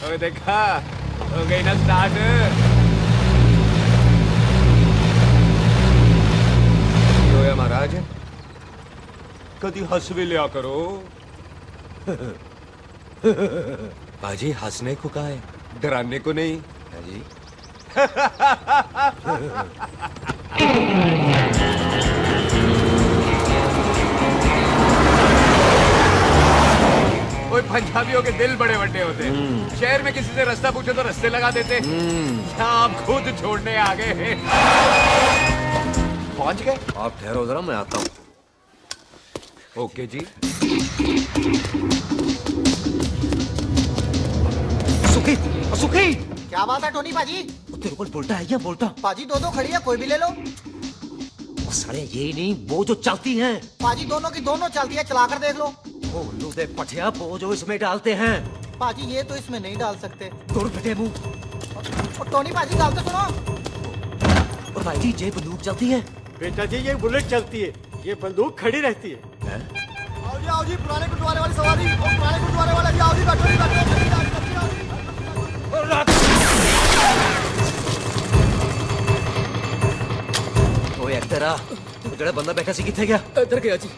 ओए देखा, हो गई ना स्टार्ट। होया महाराज, कभी हंस भी लिया करो। बाजी हंसने को कहा है, डराने को नहीं है जी। कोई पंजाबियों के दिल बड़े बड़े होते हैं। शहर में किसी से रास्ता पूछो तो रास्ते लगा देते। आप खुद छोड़ने आ गए। पहुंच गए? आप ठहरो जरा, मैं आता हूँ। ओके जी। सुखी, सुखी। क्या बात है टोनी पाजी? तेरे को बोलता है या बोलता? पाजी दो खड़ी है, कोई भी ले लो। सारे ये नहीं, वो जो चलती हैं। पाजी दोनों की दोनों चलती है, चलाकर देख लो। बोलू दे पठिया, वो जो इसमें डालते हैं। पाजी ये तो इसमें नहीं डाल सकते। दूर बेटे मुंह। और टोनी पाजी गाल तो सुनो। और भाई जी, ये बंदूक चलती है? बेटा जी, ये बुलेट चलती है, ये बंदूक खड़ी रहती है। आओ जी, पुराने गुरुद्वारे वाली सवारी। और पुराने गुरुद्वारे वाले आओ जी, बैठो जी, बैठो। ओए तेरा ਜਿਹੜਾ ਬੰਦਾ ਬੈਠਾ ਸੀ ਕਿੱਥੇ ਗਿਆ? ਇੱਧਰ ਗਿਆ ਜੀ।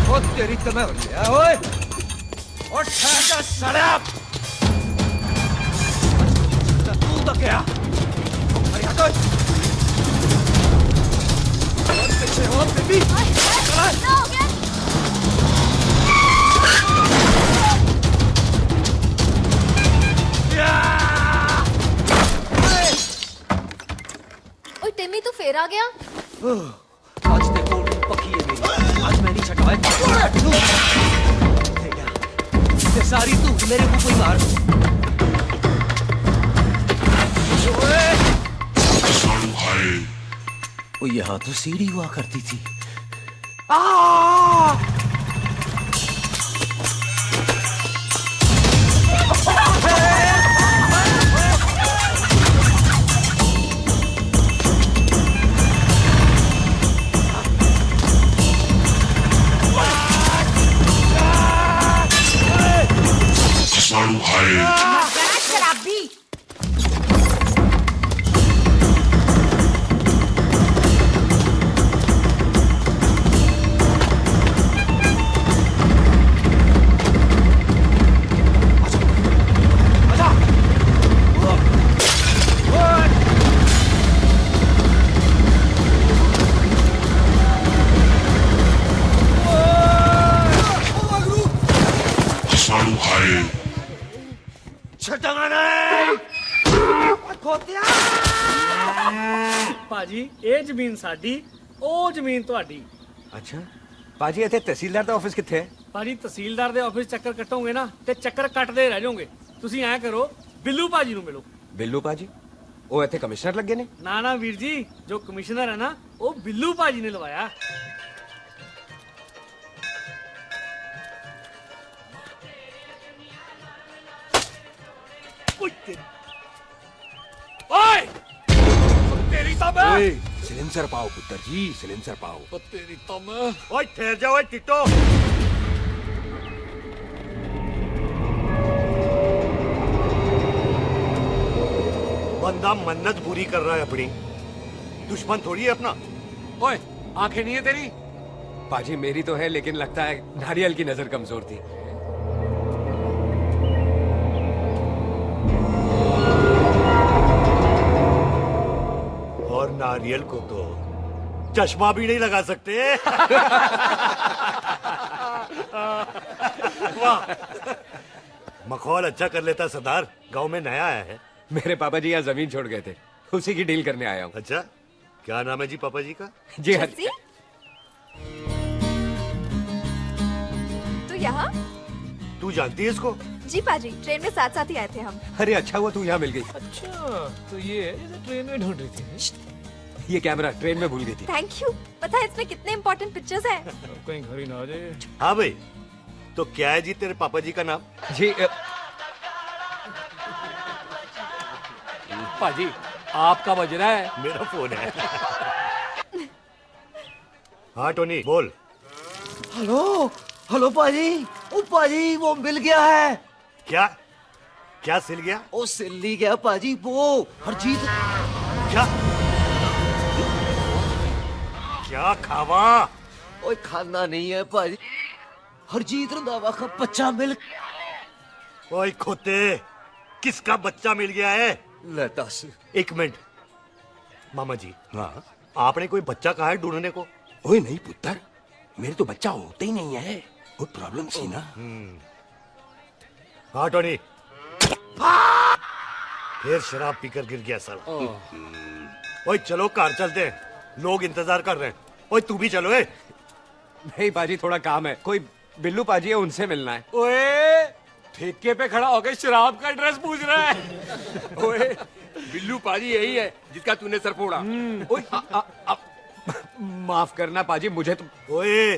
ਉਹ ਤੇਰੀ ਤਮਾ ਲਿਆ ਓਏ। ਉਹ ਠਾਕਾ ਸੜਿਆ। ਤੂੰ ਤਾਂ ਗਿਆ। ਅਰੇ ਹਟੋ। और पीछे हो बेबी। चला। क्या हो गया? ओए टिमी तू फिर आ गया? आज ते कोल पक्की है मेरी। आज मैं नहीं छटवाया। ये सारी तू मेरे मुंह कोई मार। वो यहाँ तो सीढ़ी हुआ करती थी। शराबी। ਭਾਜੀ ਇਹ ਜ਼ਮੀਨ ਸਾਡੀ, ਉਹ ਜ਼ਮੀਨ ਤੁਹਾਡੀ। अच्छा पाजी, इतने तहसीलदार ਦਾ ਆਫਿਸ ਕਿੱਥੇ ਹੈ? ਭਾਜੀ ਤਹਿਸੀਲਦਾਰ ਦੇ ਆਫਿਸ ਚੱਕਰ ਕੱਟੋਗੇ ਨਾ ਤੇ ਚੱਕਰ ਕੱਟਦੇ ਰਹਿ ਜਾਓਗੇ। ਤੁਸੀਂ ਐਂ ਕਰੋ, ਬਿੱਲੂ ਭਾਜੀ ਨੂੰ ਮਿਲੋ। ਬਿੱਲੂ ਭਾਜੀ? ਉਹ ਇੱਥੇ ਕਮਿਸ਼ਨਰ ਲੱਗੇ ਨੇ? ਨਾ ਨਾ ਵੀਰ ਜੀ, ਜੋ ਕਮਿਸ਼ਨਰ ਹੈ ਨਾ, ਉਹ ਬਿੱਲੂ ਭਾਜੀ ਨੇ ਲਵਾਇਆ। ओए! तेरी तब सिलेंसर पाओ पुत्र जी, सिलेंसर पाओ। तेरी तब ओए ठहर जाओ टिट्टो। बंदा मन्नत पूरी कर रहा है अपनी, दुश्मन थोड़ी है अपना। ओए, आंखें नहीं है तेरी? पाजी मेरी तो है, लेकिन लगता है नारियल की नजर कमजोर थी। और नारियल को तो चश्मा भी नहीं लगा सकते। वाह, मखौल अच्छा कर लेता सरदार। गांव में नया आया है। मेरे पापा जी यहाँ जमीन छोड़ गए थे, उसी की डील करने आया हूँ। अच्छा, क्या नाम है जी पापा जी का? जी हाँ। तो यहाँ? तू जानती है इसको? जी पाजी, ट्रेन में साथ साथ ही आए थे हम। अरे अच्छा हुआ तू यहाँ मिल गई। अच्छा, तो ये है जिसे ट्रेन में ढूंढ रही थी। ये कैमरा ट्रेन में भूल गई थी। Thank you. पता है इसमें कितने इम्पोर्टेंट पिक्चर्स हैं? कहीं घर ही ना आ जाए। हाँ भाई, तो क्या है जी तेरे पापा जी का नाम? जी पाजी, आपका बज रहा है। मेरा फोन है। हाँ टोनी बोल। हेलो हेलो पाजी, ओ पाजी वो मिल गया है। क्या क्या सिल गया? ओ सिल्ली गया पाजी, वो हरजीत। क्या क्या खावा? ओए खाना नहीं है पाजी, हरजीत रंधावा का बच्चा मिल। ओए खोते, किसका बच्चा मिल गया है? ले दस। एक मिनट मामा जी। हाँ, आपने कोई बच्चा कहा है ढूंढने को? ओए नहीं पुत्र, मेरे तो बच्चा होता ही नहीं है, वो प्रॉब्लम थी ना। हाँ टोनी, फिर शराब पीकर गिर गया साला। ओए चलो कार चलते हैं, लोग इंतजार कर रहे हैं। ओए तू भी चलो। नहीं पाजी, थोड़ा काम है, कोई बिल्लू पाजी है, उनसे मिलना है। ओए, ठेके पे खड़ा होकर शराब का एड्रेस पूछ रहा है। ओए, बिल्लू पाजी यही है जिसका तूने सर फोड़ा। ओए, माफ करना पाजी, मुझे तो। ओए,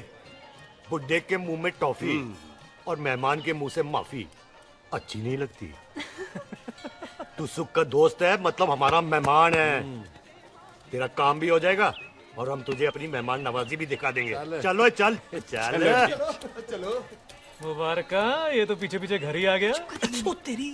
बुड्ढे के मुंह में टॉफी और मेहमान के मुंह से माफी अच्छी नहीं लगती। तू सुख का दोस्त है, मतलब हमारा मेहमान है। तेरा काम भी हो जाएगा और हम तुझे अपनी मेहमान नवाजी भी दिखा देंगे। चलो चल चल चलो। मुबारका, ये तो पीछे पीछे घर ही आ गया। तेरी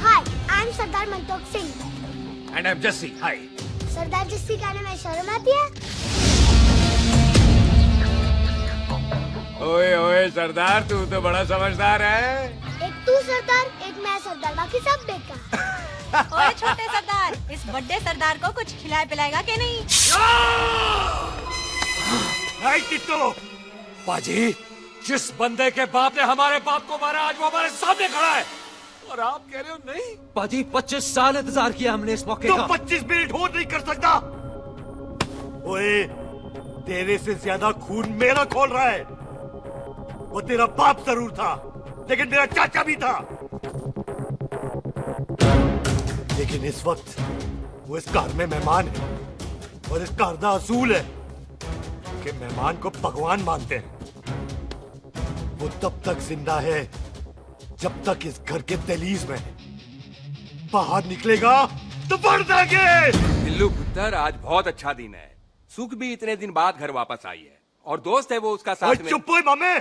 हाय, I am Sardar Mantok Singh. And I am Jassi. Hi. Sardar Jassi कहने में शर्म आती है? ओए ओए सरदार, तू तो बड़ा समझदार है। एक तू सरदार, एक मैं सरदार, बाकी सब बेकार। ओए छोटे सरदार, इस बड़े सरदार को कुछ खिलाए पिलाएगा कि नहीं? टिट्टो, पाजी, जिस बंदे के बाप ने हमारे बाप को मारा, आज वो हमारे सामने खड़ा है और आप कह रहे हो नहीं? पाजी 25 साल इंतजार किया हमने इस मौके तो का। 25 मिनट हो नहीं कर सकता। ओए, तेरे से ज्यादा खून मेरा खोल रहा है। वो तेरा बाप जरूर था, लेकिन मेरा चाचा भी था। लेकिन इस वक्त वो इस घर में मेहमान है और इस घर का असूल है कि मेहमान को भगवान मानते हैं। वो तब तक जिंदा है जब तक इस घर के दहलीज में है। बाहर निकलेगा तो बढ़ जाएंगे। बिल्लू पुत्र, आज बहुत अच्छा दिन है। सुख भी इतने दिन बाद घर वापस आई है और दोस्त है वो उसका साथ में। चुप हो मामे।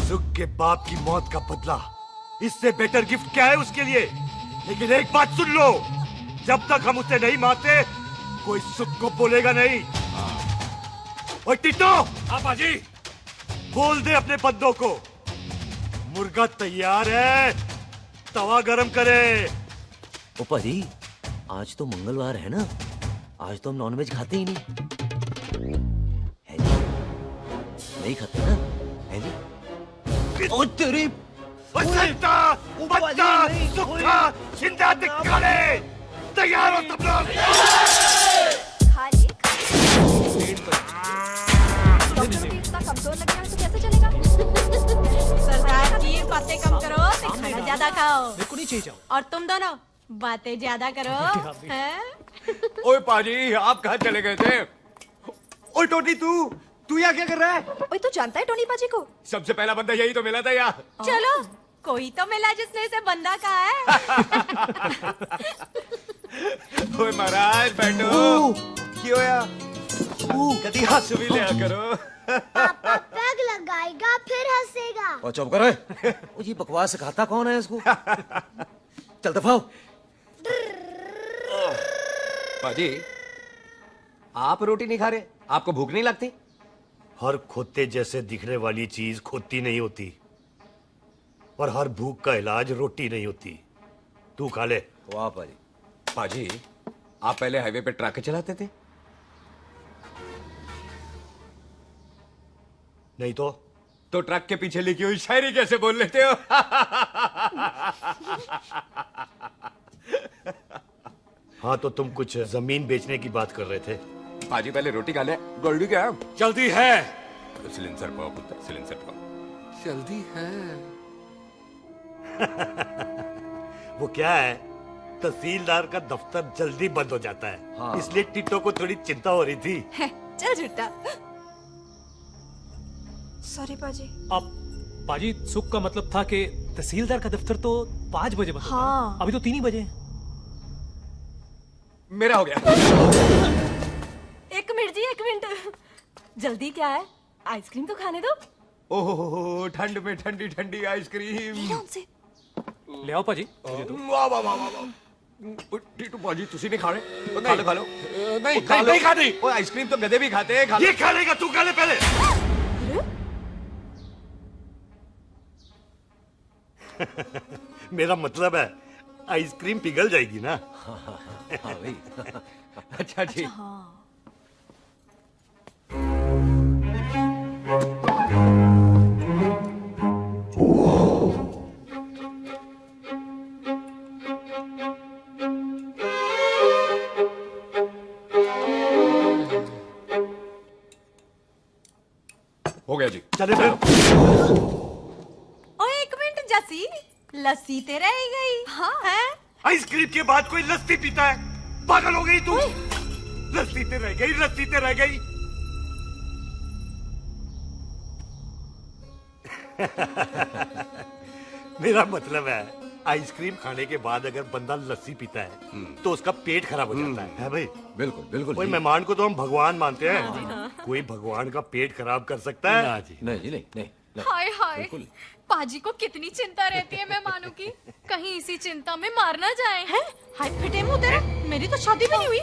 सुख के बाप की मौत का बदला, इससे बेटर गिफ्ट क्या है उसके लिए? लेकिन एक बात सुन लो, जब तक हम उसे नहीं मारते कोई सुख को बोलेगा नहीं। ओए टिट्टो। हाँ पाजी। बोल दे अपने बंदों को, मुर्गा तैयार है, तवा गरम करे। ओ पाजी, आज तो मंगलवार है ना, आज तो हम नॉनवेज खाते ही नहीं। नहीं खाते ना, हैं जी? ओ तेरी बच्चा, बच्चा, सुखा, जिंदा दिखाने, तैयार हो सब लोग। खा ले, डॉक्टर को इतना कमजोर लग रहा है तो कैसे चलेगा? सरदार जी बातें कम करो, तो खाना ज्यादा खाओ। मेरे को नहीं चाहिए जाओ। और तुम दोनों बातें ज्यादा करो, हैं? ओए पाजी, आप कहाँ चले गए थे? ओए टोटी, तू यहाँ क्या कर रहा है? ओए तू जानता है टोनी पाजी को? सबसे पहला बंदा यही तो मिला था यार। चलो कोई तो मिला जिसने इसे बंदा कहा है। ओए महाराज बैठो। क्यों यार? कभी हंस भी लिया करो। पापा पैग लगाएगा फिर हंसेगा। और चुप करे। ओ ये बकवास सिखाता कौन है इसको? चल दफाओ। पाजी, आप रोटी नहीं खा रहे? आपको भूख नहीं लगती? हर खोते जैसे दिखने वाली चीज खोती नहीं होती, और हर भूख का इलाज रोटी नहीं होती। तू खा ले। वाह पाजी। पाजी, आप पहले हाईवे पे ट्रक चलाते थे? नहीं तो ट्रक के पीछे लिखी हुई शायरी कैसे बोल लेते हो? हाँ, तो तुम कुछ जमीन बेचने की बात कर रहे थे। पाजी पहले रोटी खा ले। गोल्डी क्या? जल्दी है। सिलेंसर पाओ पुत्र, सिलेंसर पाओ। जल्दी है। वो क्या है, तहसीलदार का दफ्तर जल्दी बंद हो जाता है। हाँ। इसलिए टिट्टो को थोड़ी चिंता हो रही थी। चल झूठा। सॉरी पाजी। अब पाजी, सुख का मतलब था कि तहसीलदार का दफ्तर तो 5 बजे बंद होता है। हाँ। अभी तो 3 ही बजे। मेरा हो गया। एक मिनट जी, एक मिनट। जल्दी क्या है? आइसक्रीम तो खाने दो। ओह, ठंड में ठंडी ठंडी आइसक्रीम। ले आओ पाजी। वाह वाह वाह वाह। टीटू पाजी, तुसी नहीं खा रहे? खा लो खा लो। नहीं खाती। ओए आइसक्रीम तो गधे भी खाते हैं। ये खा लेगा, तू खा ले पहले। मेरा मतलब है आइसक्रीम पिघल जाएगी ना। हाँ भाई। अच्छा जी। हो गया जी। चले फिर। ओ एक मिनट जसी, लस्सी ते रह गई। हाँ है? आइसक्रीम के बाद कोई लस्सी पीता है? पागल हो गई तू? लस्सी ते रह गई, लस्सी ते रह गई। मेरा मतलब है आइसक्रीम खाने के बाद अगर बंदा लस्सी पीता है तो उसका पेट खराब हो जाता है भाई? बिल्कुल बिल्कुल। कोई मेहमान को तो हम भगवान मानते हैं, कोई भगवान का पेट खराब कर सकता है? ना जी, नहीं जी, नहीं। हाय हाय, पाजी को कितनी चिंता रहती है मेहमानों की, कहीं इसी चिंता में मार ना जाए। हैं? हाय फिटे मुंह तेरे, मेरी तो शादी भी नहीं हुई।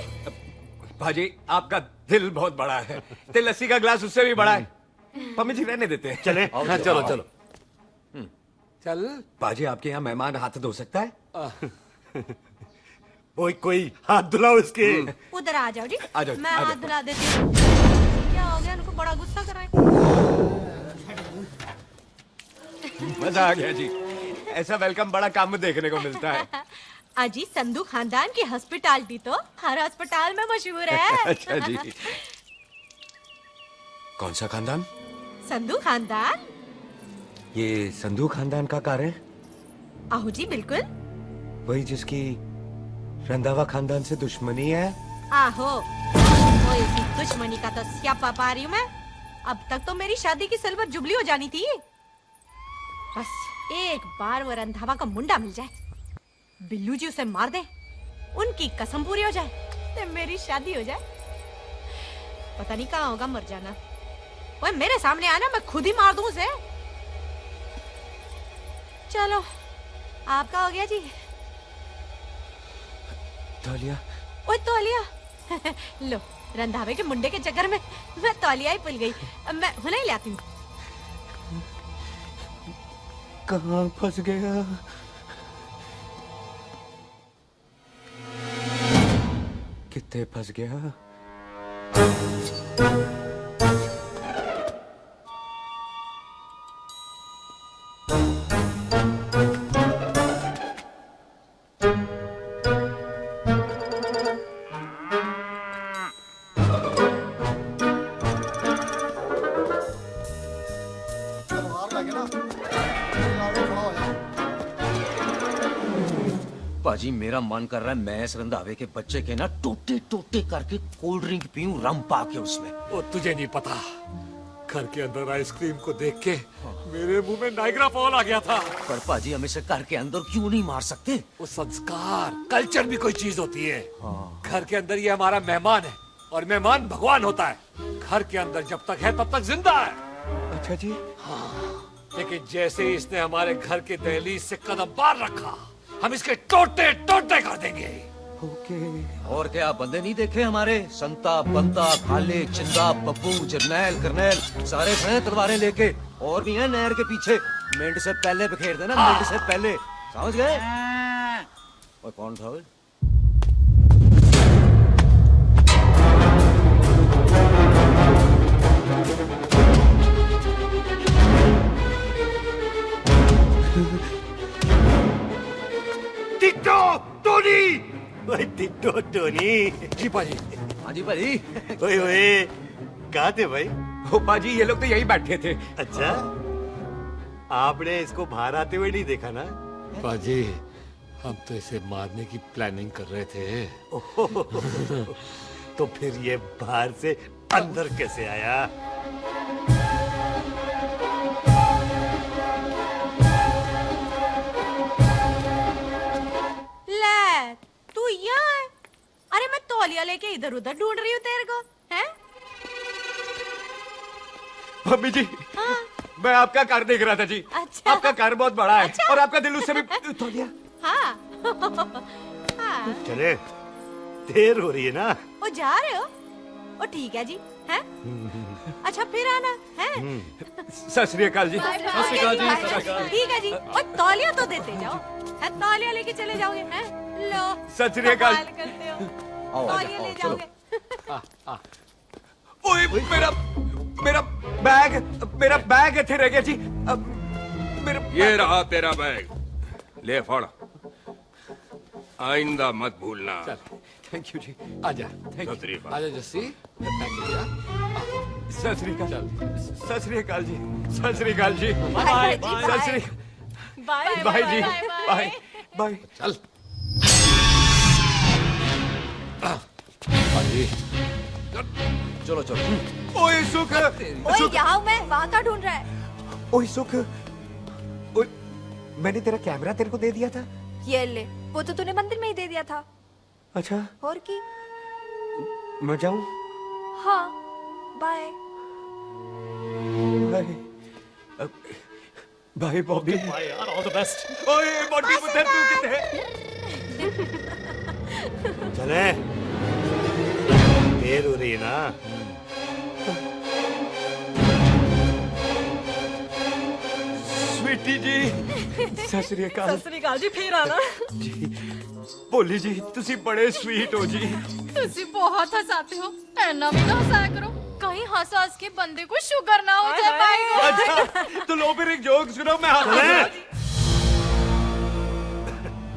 पाजी, आपका दिल बहुत बड़ा है। ते लस्सी का ग्लास उससे भी बड़ा है। मम्मी जी रहने देते हैं। चले। हाँ, चलो चलो। चल। पाजी, आपके यहाँ मेहमान हाथ धो सकता है? कोई हाथ धुलाओ इसके। उधर आ जाओ जी। आ जाओ, मैं आ जाओ। हाथ धुला देती हूँ। क्या हो गया, उनको बड़ा गुस्सा कर रहे हैं। मजा आ गया जी। ऐसा वेलकम बड़ा कम देखने को मिलता है। अजी, संधू खानदान की हॉस्पिटैलिटी तो हर अस्पताल में मशहूर है। अच्छा जी। कौन सा खानदान? संधू खानदान। ये संधू खानदान का कार है? आहो जी, बिल्कुल। वही जिसकी रंधावा खानदान से दुश्मनी है? आहो, वो इसी दुश्मनी का तो स्यापा पा रही हूँ मैं। अब तक तो मेरी शादी की सिल्वर जुबली हो जानी थी। बस एक बार वो रंधावा का मुंडा मिल जाए, बिल्लू जी उसे मार दे, उनकी कसम पूरी हो जाए, तो मेरी शादी हो जाए। पता नहीं कहाँ होगा मर जाना। वो मेरे सामने आना, मैं खुद ही मार दूं उसे। चलो, आपका हो गया जी। तौलिया। ओए तौलिया। लो, रंधावे के मुंडे के चक्कर में मैं तौलिया ही भूल गई। अब मैं हुने ही लाती हूँ। कहाँ फंस गया? कितने फंस गया? पाजी मेरा मन कर रहा है मैं इस रंधावे के बच्चे के ना टोटे टोटे करके कोल्ड ड्रिंक पीऊं रम पाके उसमें। वो तुझे नहीं पता, घर के अंदर आइसक्रीम को देख के मेरे मुंह में नाइग्रा फॉल आ गया था। पर पाजी हम इसे घर के अंदर क्यों नहीं मार सकते? वो संस्कार कल्चर भी कोई चीज होती है। घर के अंदर ये हमारा मेहमान है और मेहमान भगवान होता है। घर के अंदर जब तक है तब तक जिंदा है। अच्छा जी। हाँ, लेकिन जैसे ही इसने हमारे घर के दहलीज से कदम बाहर रखा हम इसके टोटे टोटे कर देंगे। ओके। और क्या बंदे नहीं देखे हमारे? संता, बंता, खालिक, चिंदा, बब्बू, जरनैल, करनैल सारे खड़े तलवारें लेके। और भी हैं नहर के पीछे। मिनट से पहले बिखेर देना, मिनट से पहले। समझ गए? और कौन था वो? Ditto Tony. ओए टिट्टो टोनी। जी पाजी। हाँ जी पाजी। ओए ओए कहाँ थे भाई? ओ पाजी ये लोग तो यही बैठे थे। अच्छा, आपने इसको बाहर आते हुए नहीं देखा ना? पाजी हम तो इसे मारने की प्लानिंग कर रहे थे। तो फिर ये बाहर से अंदर कैसे आया? ले तू यहाँ है? अरे मैं तौलिया लेके इधर उधर ढूंढ रही हूँ तेरे को, हैं? मम्मी जी। हाँ? मैं आपका कार देख रहा था जी। अच्छा। आपका कार बहुत बड़ा है। अच्छा। और आपका दिल उससे भी तौलिया। हाँ। हाँ। चले, देर हो रही है ना? ओ जा रहे हो? ओ ठीक है जी, हैं? अच्छा फिर आना, हैं? सत श्री अकाल जी। सत श्री अकाल जी, सत श्री अकाल। ठीक है जी। और तौलिया तो देते जाओ, है? तौलिया लेके चले जाओगे, हैं? लो। सत श्री अकाल। कमाल करते हो। आओ, तौलिया आओ, ले चलो। जाओगे। ओए मेरा बैग इथे रह गया जी। ये रहा तेरा बैग, ले फड़। आइंदा मत भूलना। थैंक यू जी। आजा। Thank you. आजा जस्सी। सत श्री अकाल। सत श्री अकाल जी। सत श्री अकाल जी। बाय सत श्री बाय बाय जी। Bye bye. चल पाजी चलो चलो। ओए सुख। ओए यहाँ हूँ मैं, वहाँ का ढूंढ रहा है? ओए सुख, ओए मैंने तेरा कैमरा तेरे को दे दिया था। ये ले, वो तो तूने मंदिर में ही दे दिया था। अच्छा, और की? मैं जाऊं? हाँ, bye. Bye bye Bobby. Bye यार, ऑल द बेस्ट। ओए बॉबी पुत्र तू किथे है? चले, देर हो रही है ना? स्वीटी जी, सत श्री अकाल। सत श्री अकाल जी, फिर आना। जी, भोली जी, तुसी बड़े स्वीट हो जी। तुसी बहुत हंसाते हो, ऐना भी ना हंसाया करो, कहीं हंस हंस के बंदे को शुगर ना हो जाए पाएगा। अच्छा, तो लो फिर एक जोक सुनो, मैं हंस।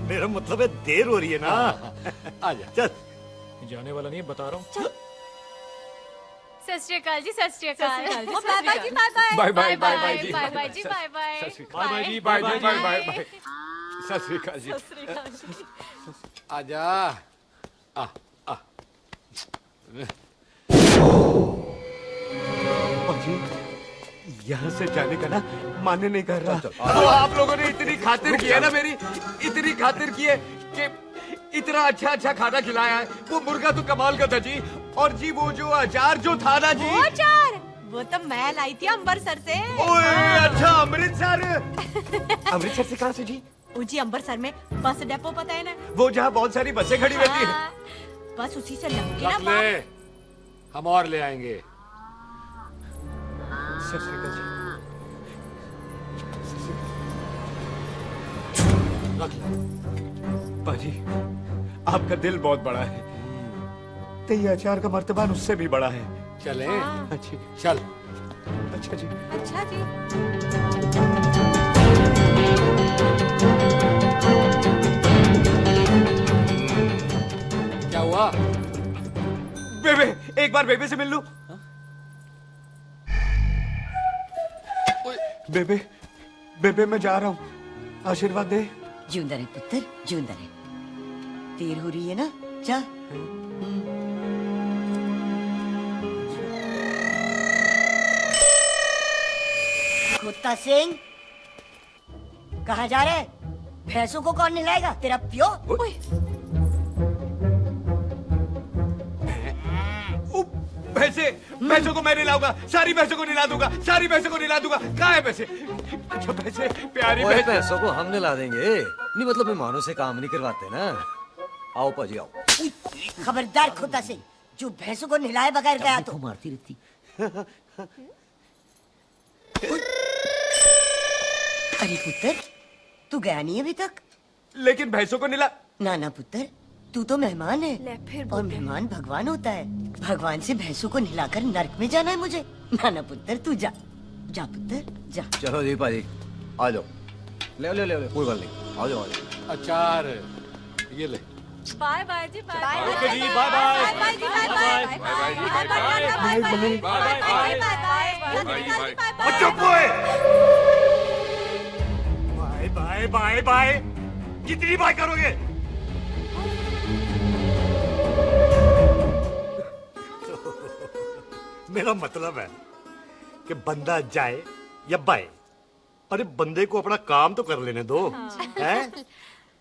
मेरा मतलब है देर हो रही है ना? आजा। चल। जाने वाला नहीं, बता रहा हूँ। सत श्री अकाल जी, सत श्री अकाल। ओ बाय बाय जी, bye bye. Bye bye bye bye जी। बाय बाय जी, बाय बाय। बाय बाय जी, बाय बाय बाय बाय। सत श्री अकाल जी। आजा। जी, यहाँ से जाने का ना माने नहीं कर रहा। तो आप लोगों ने इतनी खातिर की है ना मेरी, इतनी खातिर की है कि इतना अच्छा अच्छा खाना खिलाया है। वो मुर्गा तो कमाल का था जी। और जी वो जो अचार जो था ना जी, वो अचार वो तो मैं लाई थी अमृतसर से। ओए अच्छा, अमृतसर। अमृतसर से कहाँ से जी? जी अमृतसर में बस डिपो पता है ना? वो जहाँ बहुत सारी बसें खड़ी रहती है। बस उसी से लग गया रख ना। ले, हम और ले आएंगे। सत श्री अकाल जी। रख ले। पाजी, आपका दिल बहुत बड़ा है, तो ये अचार का मर्तबान उससे भी बड़ा है। चले? अच्छी चल। अच्छा जी। अच्छा जी। क्या हुआ? बेबे, एक बार बेबे से मिल लूं। बेबे बेबे मैं जा रहा हूँ, आशीर्वाद दे। जिंदा रहे पुत्र, जिंदा रहे। देर हो रही है ना, जा। कुत्ता सिंह, कहाँ जा रहे? भैंसों को कौन नहलाएगा? तेरा प्यो? भैंसों को मैं नहलाऊंगा, सारी भैंसों को नहला दूंगा, सारी भैंसों को नहला दूंगा। कहाँ है भैंसे? अच्छा भैंसे, प्यारी भैंसों को हम नहला देंगे। नहीं मतलब मेहमानों से काम नहीं करवाते ना। आओ पाजी आओ। खबरदार कुत्ता सिंह, जो भैंसों को नहलाए बगैर गया तो मारती रहती। अरे पुत्र, तू गया नहीं अभी तक? लेकिन भैंसों को नहला। ना पुत्र, तू तो मेहमान है। ले फिर और मेहमान भगवान होता है। भगवान से भैंसों को नहलाकर नरक में जाना है मुझे। ना पुत्र, तू जा, जा पुत्र, जा। चलो जी पाजी, आ जाओ। ले ले ले ले, कोई बात नहीं, आ जाओ आ जाओ। अचार ये ले। बाय बाय जी, बाय बाय ओके जी, बाय बाय बाय जी, bye bye bye bye bye bye bye. कितनी बाय करोगे? मेरा मतलब है कि बंदा जाए या बाए, अरे बंदे को अपना काम तो कर लेने दो। हैं?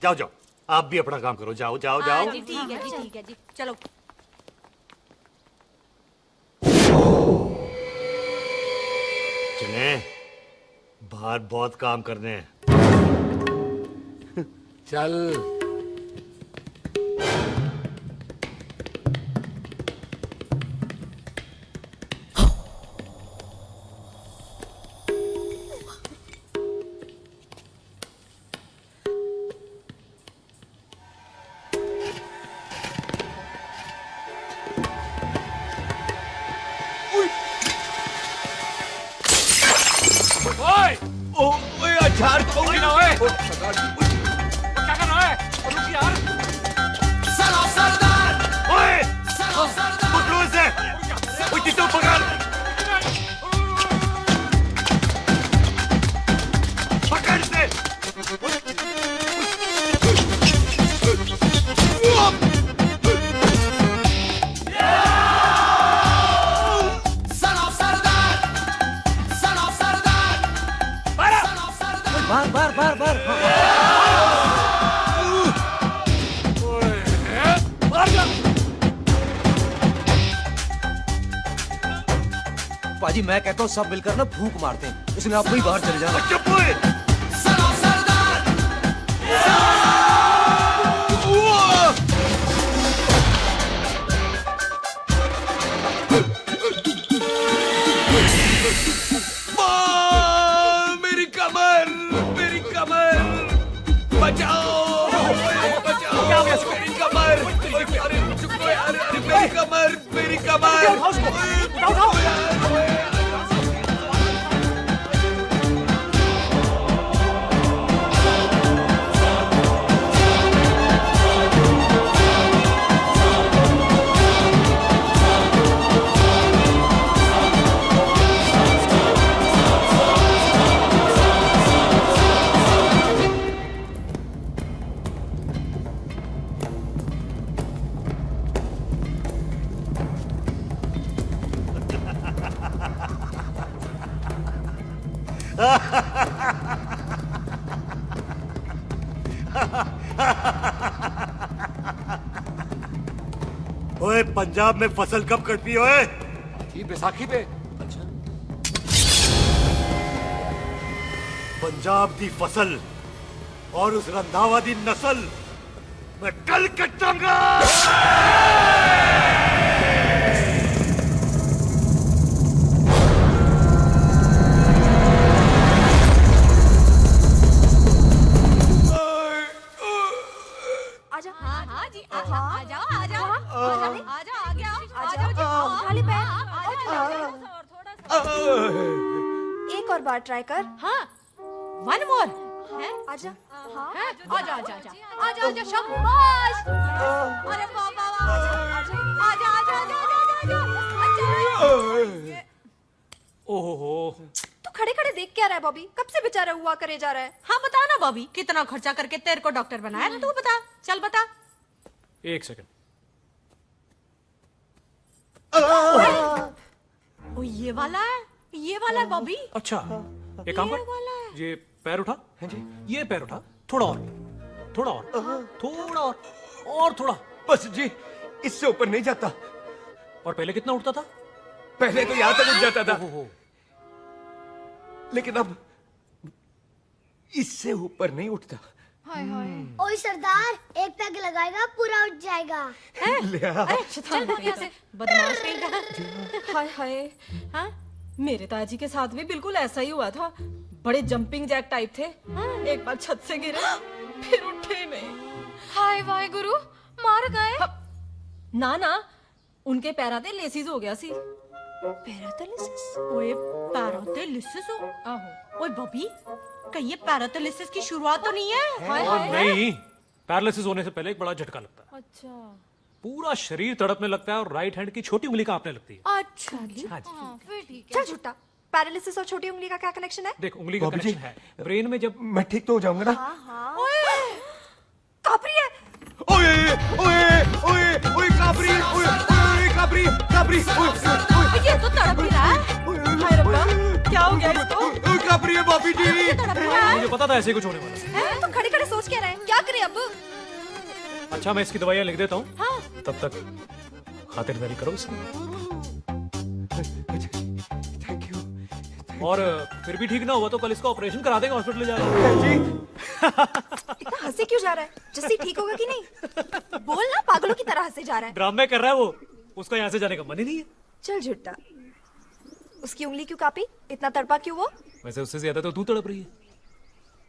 जाओ जाओ, आप भी अपना काम करो। जाओ जाओ जाओ। जी ठीक है जी, ठीक है जी, चलो। चले, बाहर बहुत काम करने हैं। चल। अचार तो ना है। क्या कर रहा है? रुक यार। सरदार! ओए! पकड़ो इसे! ओए टिट्टू पकड़! पकड़ इसे! बार बार बार पाजी मैं कहता हूँ सब मिलकर ना फूंक मारते हैं, उसने आप ही बाहर चले जाना। चुप हुए। मेरी कमर। ओए पंजाब में फसल कब कटती है? ओए बैसाखी पे। अच्छा, पंजाब दी फसल और उस रंधावा दी नस्ल मैं कल कटांगा। एक और बार ट्राई कर। हाँ, वन मोर। आजा। हाँ, आजा आजा आजा आजा आजा शाबाश। अरे बाबा, आजा आजा आजा आजा आजा। ओहो, तू खड़े खड़े देख क्या रहा है बॉबी? कब से बेचारा हुआ करे जा रहा है? हाँ बता ना बॉबी, कितना खर्चा करके तेरे को डॉक्टर बनाया ना, तू बता, चल बता। 1 सेकंड। ओ ये वाला है बॉबी। अच्छा एक काम कर, ये पैर उठा। हाँ जी। ये पैर उठा, थोड़ा और, थोड़ा और थोड़ा। बस जी, इससे ऊपर नहीं जाता। और पहले कितना उठता था? पहले तो यहाँ तक उठ जाता था, लेकिन अब इससे ऊपर नहीं उठता। ओए सरदार, एक पैग लगाएगा पूरा उठ जाएगा। चल भाग यहाँ से, बदमाश कहीं का। हाय हाय, हाँ मेरे ताजी के साथ भी बिल्कुल ऐसा ही हुआ था। बड़े जंपिंग जैक टाइप थे। एक बार छत से गिरे, फिर उठे नहीं। हाय वाहे गुरु, मार गए? ना उनके पैराते लेसिस हो गया सी। पैरालिसिस? ओए पैरालिसिस हो? आहो। ओए बॉबी, कहीं ये पैरालिसिस की शुरुआत तो नहीं है? नहीं, पैरालिसिस होने से पहले एक बड़ा झटका लगता है। अच्छा। पूरा शरीर तड़पने लगता है और राइट हैंड की छोटी उंगली कांपने लगती है। अच्छा फिर ठीक है। चल झूठा, पैरालिसिस और छोटी उंगली का क्या कनेक्शन है? देख, उंगली का कनेक्शन है ब्रेन में। जब मैं ठीक तो हो जाऊंगा ना? कापरी है। ओए कापरी, कापरी, ये तो तड़प ही रहा है। हाय रब्बा, क्या हो गया इसको? कापरी है बॉबी जी। मुझे पता था ऐसे कुछ होने वाला है। तुम खड़े खड़े सोच क्या रहे हैं? क्या करें अब? अच्छा मैं इसकी दवाइयाँ लिख देता हूँ। हाँ। तब तक खातिरदारी करो इसकी। Thank you. और फिर भी ठीक ना हुआ तो कल इसका ऑपरेशन करा देंगे हॉस्पिटल ले जाकर। इतना हंसे क्यों जा रहा है? जस्सी ठीक होगा कि नहीं? बोल ना, पागलों की तरह हंसे जा रहा है। ड्रामे कर रहा है वो, उसका यहाँ से जाने का मन ही नहीं है। चल झूठा, उसकी उंगली क्यों कापी? इतना तड़पा क्यों वो? वैसे उससे ज्यादा तो तू तड़प रही है।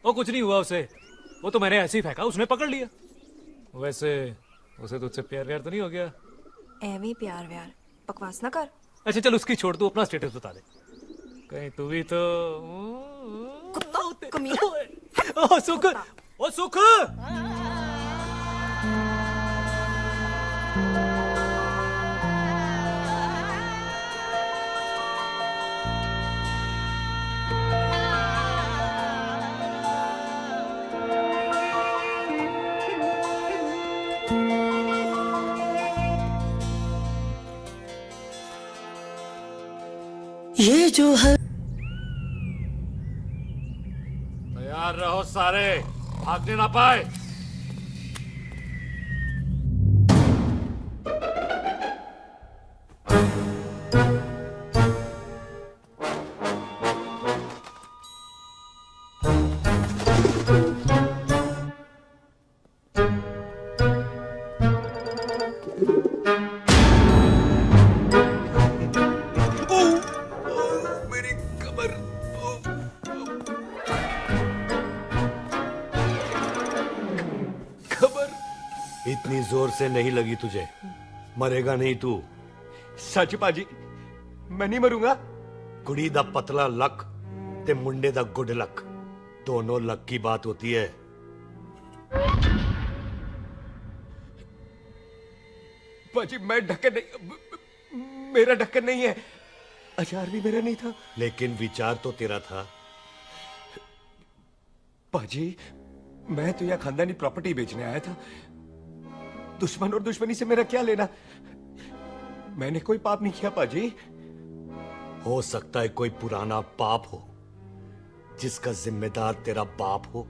वो कुछ नहीं हुआ उसे, वो तो मैंने ऐसे ही फेंका, उसने पकड़ लिया। वैसे उसे तुझसे प्यार व्यार तो नहीं हो गया? एवी प्यार व्यार बकवास ना कर। अच्छा चल उसकी छोड़, तू अपना स्टेटस बता दे। कहीं तू भी तो कुत्ता कमीना। ओ सुख, ओ सुख। ये जो है तैयार रहो सारे, भागने ना पाए। इतनी जोर से नहीं लगी तुझे, मरेगा नहीं तू। सच पाजी, मैं नहीं मरूंगा। कुड़ी दा पतला लक ते मुंडे दा गुड लक, दोनों लक की बात होती है। पाजी मैं ढक्कन नहीं, मेरा ढक्कन नहीं है। अचार भी मेरा नहीं था। लेकिन विचार तो तेरा था। पाजी मैं तो यहाँ खानदानी प्रॉपर्टी बेचने आया था। दुश्मन और दुश्मनी से मेरा क्या लेना? मैंने कोई पाप नहीं किया पाजी। हो सकता है कोई पुराना पाप हो जिसका जिम्मेदार तेरा बाप हो।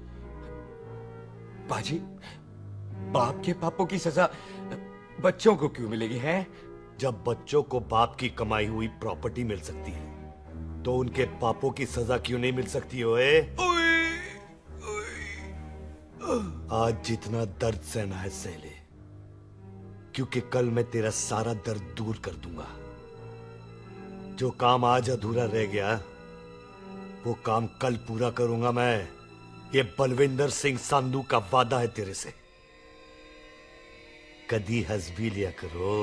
पाजी बाप के पापों की सजा बच्चों को क्यों मिलेगी है? जब बच्चों को बाप की कमाई हुई प्रॉपर्टी मिल सकती है तो उनके पापों की सजा क्यों नहीं मिल सकती? ओए आज जितना दर्द सहना है सह ले, क्योंकि कल मैं तेरा सारा दर्द दूर कर दूंगा। जो काम आज अधूरा रह गया वो काम कल पूरा करूंगा मैं। ये बलविंदर सिंह संधू का वादा है तेरे से। कदी हंस भी लिया करो।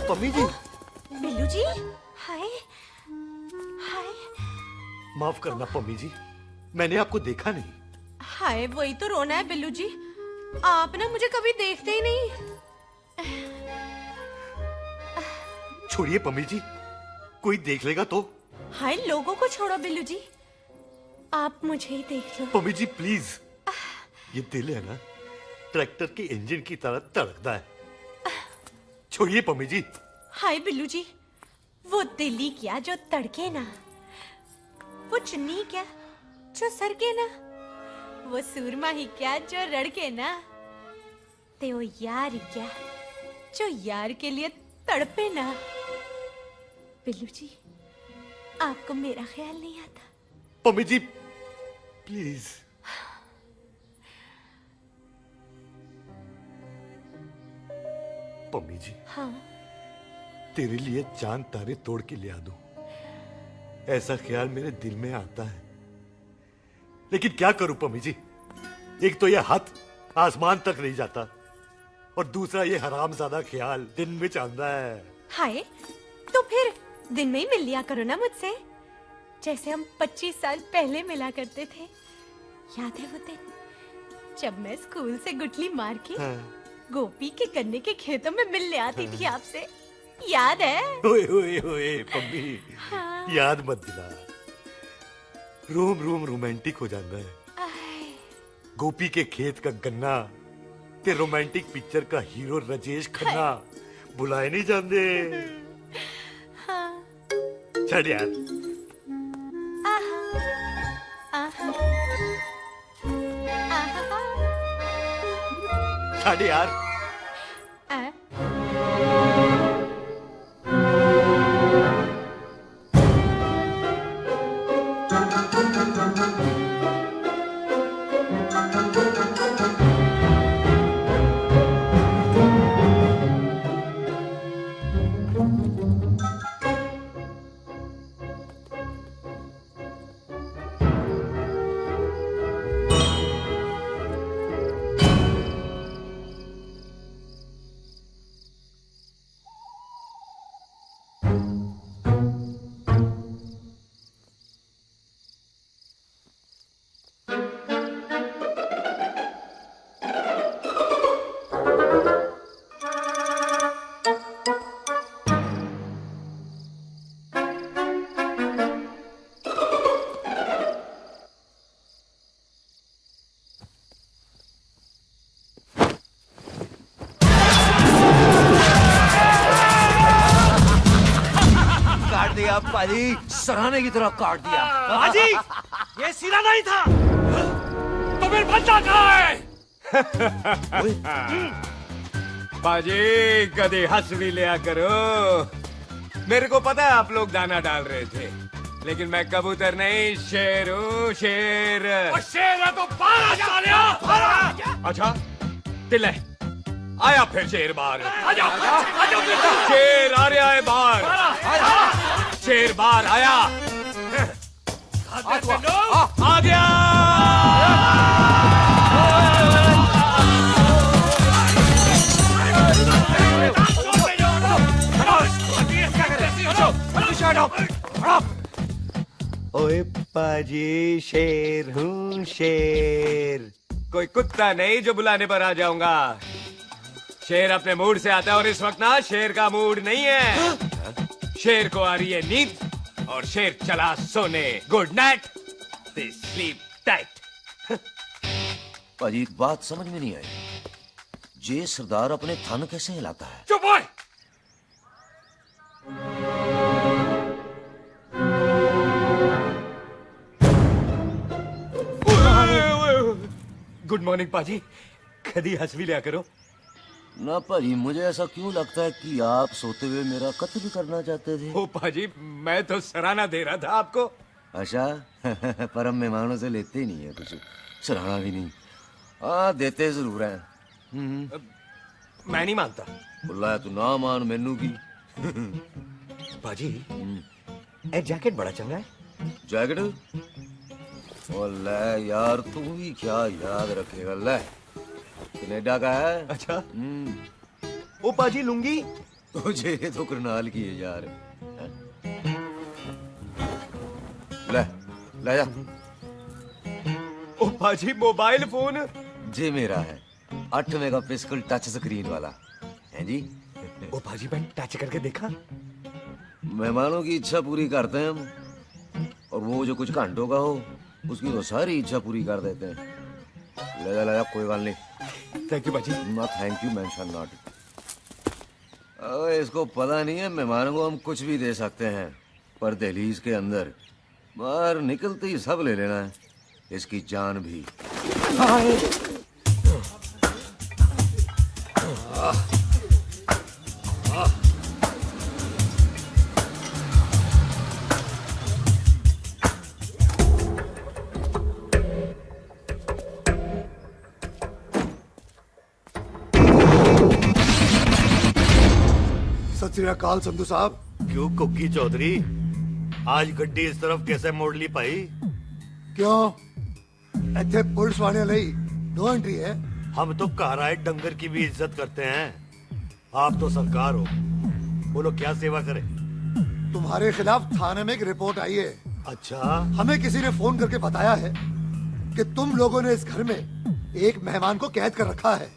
पम्मी जी। बिल्लू जी, हाय हाय। माफ करना पम्मी जी, मैंने आपको देखा नहीं। हाय वही तो रोना है बिल्लू जी, आप ना मुझे कभी देखते ही नहीं। छोड़िए पम्मी जी, कोई देख लेगा तो। हाय, लोगों को छोड़ो बिल्लू जी, आप मुझे ही देख लो। पम्मी जी प्लीज, ये दिल है ना, ट्रैक्टर के इंजन की तरह धड़कता है। छोड़िए पम्मी जी। हाय बिल्लू जी, वो दिल्ली क्या जो तड़के ना, वो चुन्नी क्या जो सरके ना, वो सूरमा ही क्या जो रड़के ना, ते वो यार क्या जो यार के लिए तड़पे ना। बिल्लू जी, आपको मेरा ख्याल नहीं आता? पम्मी जी प्लीज। पम्मी जी, हाँ, तेरे लिए चांद तारे तोड़ के ले आ दूं, ऐसा ख्याल मेरे दिल में आता है। लेकिन क्या करूं पम्मी जी, एक तो यह हाथ आसमान तक नहीं जाता, और दूसरा ये हरामजादा ख्याल दिन में चांदा है। हाय, तो फिर दिन में ही मिल लिया करो ना मुझसे, जैसे हम 25 साल पहले मिला करते थे। याद है वो दिन जब मैं स्कूल से गुठली मार के गोपी के गन्ने के खेतों में मिलने आती थी आपसे, याद है? ओए ओए ओए पम्मी, याद मत दिला, रोम रोम रोमांटिक हो जाता है। गोपी के खेत का गन्ना ते रोमांटिक पिक्चर का हीरो राजेश खन्ना बुलाए नहीं जाते। छड़ यार। छड़ यार। पाजी, सराहने की तरह काट दिया। पाजी, ये सिरा नहीं था, तो फिर बच्चा कहाँ है? पाजी, कभी हंस भी लिया करो। मेरे को पता है आप लोग दाना डाल रहे थे, लेकिन मैं कबूतर नहीं, शेर हूँ, शेर। शेर है तो बाहर जा लिया। अच्छा, तिले आया फिर शेर बाहर। आजा, शेर आ रहा है बाहर। शेर बाहर आया। आ गया। ओए पाजी, शेर हूँ शेर। कोई कुत्ता नहीं जो बुलाने पर आ जाऊंगा। शेर अपने मूड से आता है, और इस वक्त ना शेर का मूड नहीं है। शेर को आ रही है नींद, और शेर चला सोने। Good night, sleep tight. पाजी, एक बात समझ में नहीं आई, जे सरदार अपने थन कैसे हिलाता है? चुप हो। गुड मॉर्निंग पाजी, कभी हंस भी लिया करो। ना पाजी, मुझे ऐसा क्यों लगता है कि आप सोते हुए मेरा कत्ल करना चाहते थे? ओ पाजी, मैं तो सराहना दे रहा था आपको। अच्छा, पर हम मेहमानों से लेते ही नहीं है कुछ, सराहना भी नहीं। हाँ, देते जरूर है। मैं नहीं मानता। बुलाया तू ना मान, मैनू की। पाजी, ए जैकेट बड़ा चंगा है। जैकेट? ओ ले यार, तू भी क्या याद रखेगा। ले, कनेडा का है। अच्छा। ओ पाजी, लुंगी? तुझे तो करनाल की है यार। ले, ले जा। ओ पाजी, मोबाइल फोन? जी मेरा है, 8 मेगापिक्सल टच स्क्रीन वाला है जी। ओ पाजी, मैं टच करके देखा, मेहमानों की इच्छा पूरी करते हैं हम, और वो जो कुछ घंटों का हो उसकी तो सारी इच्छा पूरी कर देते हैं। ले जा कोई बात नहीं। थैंक यू बाजी। ना थैंक यू मेंशन नॉट। इसको पता नहीं है मेहमानों को हम कुछ भी दे सकते हैं, पर दहलीज के अंदर बाहर निकलते ही सब ले लेना है, इसकी जान भी। सत श्री अकाल संधू साहब। क्यों कुक्की चौधरी, आज गड्डी इस तरफ कैसे मोड़ ली पाई? क्यों इतने पुलिस वाले नहीं नो एंट्री है? हम तो काराए डंगर की भी इज्जत करते हैं। आप तो सरकार हो, बोलो क्या सेवा करें? तुम्हारे खिलाफ थाने में एक रिपोर्ट आई है। अच्छा? हमें किसी ने फोन करके बताया है कि तुम लोगों ने इस घर में एक मेहमान को कैद कर रखा है।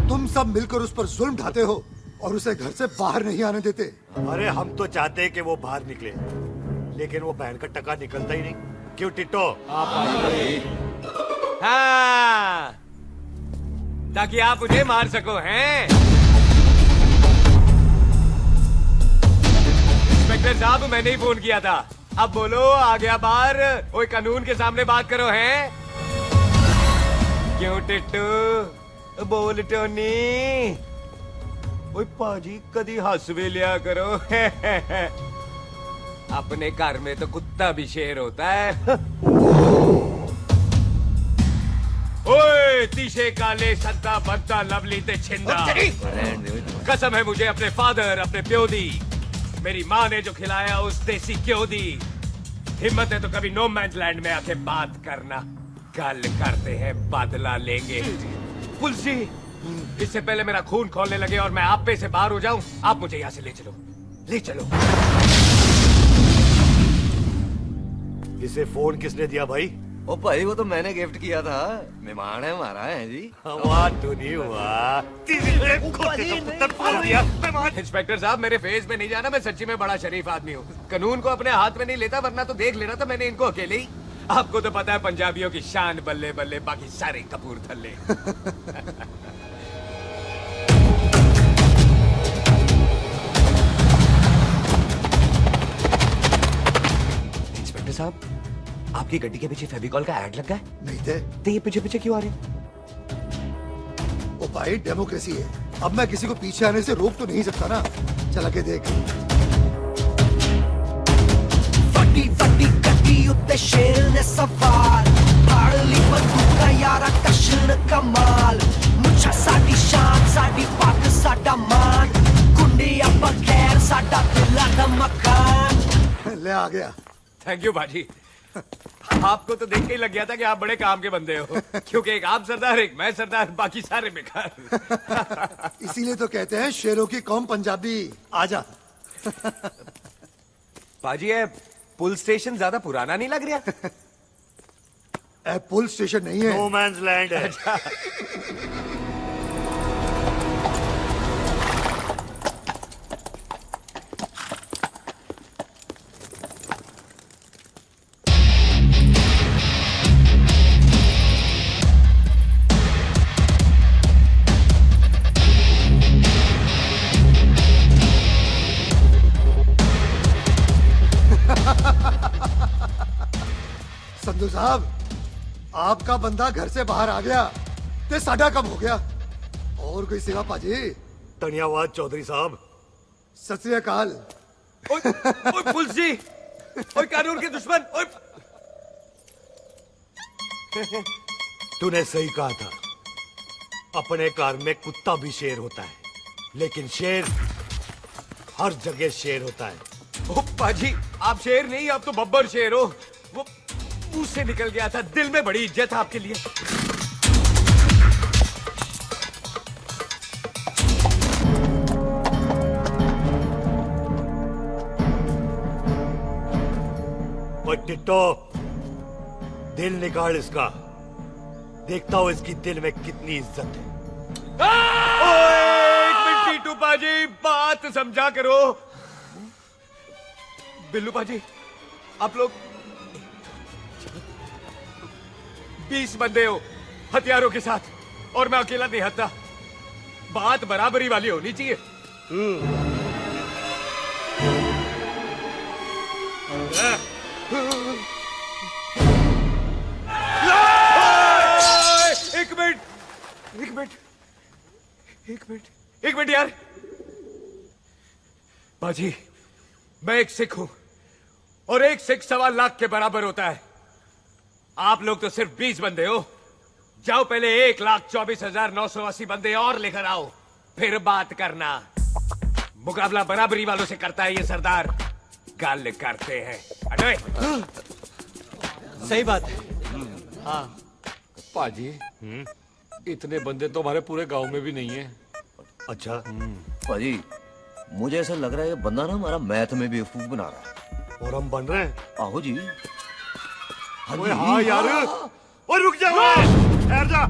तुम सब मिलकर उस पर जुल्म ढाते हो और उसे घर से बाहर नहीं आने देते। अरे हम तो चाहते हैं कि वो बाहर निकले, लेकिन वो बहन का टका निकलता ही नहीं। क्यों टिट्टो? हाँ, ताकि आप मुझे मार सको, हैं? इंस्पेक्टर साहब, मैंने ही फोन किया था। अब बोलो, आ गया बाहर? ओए कानून के सामने बात करो, हैं? क्यों टिट्टू? बोल टोनी। ओए पाजी, कदी हंस भी लिया करो। अपने घर में तो कुत्ता भी शेर होता है। ओए तीशे काले संता बनता लवली ते छिंदा, कसम है मुझे अपने फादर, अपने प्यो दी, मेरी माँ ने जो खिलाया उस देसी क्यों दी। हिम्मत है तो कभी नो मैंस लैंड में आके बात करना। कल करते हैं, बदला लेंगे। पुलसी, इससे पहले मेरा खून खोलने लगे और मैं आप पे से बाहर हो जाऊं, आप मुझे यहाँ से ले चलो, ले चलो। इसे फोन किसने दिया भाई? ओ भाई, वो तो मैंने गिफ्ट किया था। मेहमान है हमारा, है जी। वाह टोनी वाह। इंस्पेक्टर साहब, मेरे फेस में नहीं जाना, मैं सच्ची में बड़ा शरीफ आदमी हूँ। कानून को अपने हाथ में नहीं लेता, वरना तो देख लेना था मैंने इनको अकेले ही। आपको तो पता है पंजाबियों की शान बल्ले बल्ले, बाकी सारे कपूरथल्ले। इंस्पेक्टर साहब, आपकी गड्डी के पीछे फेविकॉल का ऐड लगा है? नहीं थे। तो ये पीछे पीछे क्यों आ रहे? ओ भाई, डेमोक्रेसी है। अब मैं किसी को पीछे आने से रोक तो नहीं सकता ना। चल के देख। फटी फटी गड्डी उत्ते शेर ने सवार, फाड़ली बंदूका यारा कशन कमाल। मुझा साडी शान, साडी पग, साडा मान, कुंडिया बगैर साडा दिला दा मकान। ले आ गया। थैंक यू बाजी। आपको तो देख के ही लग गया था कि आप बड़े काम के बंदे हो, क्योंकि एक आप सरदार, एक मैं सरदार, बाकी सारे बेकार। इसीलिए तो कहते हैं शेरों की कौम पंजाबी। आजा। बाजी, ये पुल स्टेशन ज्यादा पुराना नहीं लग रहा? पुल स्टेशन नहीं है, नो मैंस लैंड है। अच्छा। संधू साहब, आपका बंदा घर से बाहर आ गया, ते साडा कब हो गया? और कोई सेवा पाजी? धन्यवाद चौधरी साहब। सत श्री अकाल। ओए पुलिस, ओए कानून के दुश्मन, ओए। तूने सही कहा था, अपने घर में कुत्ता भी शेर होता है, लेकिन शेर हर जगह शेर होता है। ओ पाजी, आप शेर नहीं, आप तो बब्बर शेर हो। वो मुंह से निकल गया था, दिल में बड़ी इज्जत है आपके लिए। और टिट्टो, दिल निकाल इसका, देखता हूं इसकी दिल में कितनी इज्जत है। एक मिनट टीटू पाजी, बात समझा करो। बिल्लू पाजी, आप लोग 20 बंदे हो हथियारों के साथ, और मैं अकेला नहीं हत्ता। बात बराबरी वाली होनी चाहिए। एक मिनट यार। बाजी, मैं एक सिख हूं और एक सिख 1.25 लाख के बराबर होता है। आप लोग तो सिर्फ 20 बंदे हो। जाओ पहले 1,24,980 बंदे और लेकर आओ, फिर बात करना। मुकाबला बराबरी वालों से करता है ये सरदार, गाल करते हैं। अरे सही बात है। हाँ पाजी, इतने बंदे तो हमारे पूरे गांव में भी नहीं है। अच्छा पाजी, मुझे ऐसा लग रहा है ये बंदा ना हमारा मैथ में बेवकूफ बना रहा है। और हम बन रहे हैं? आहो जी। ओए हाँ यार, और रुक जा, ठहर जा।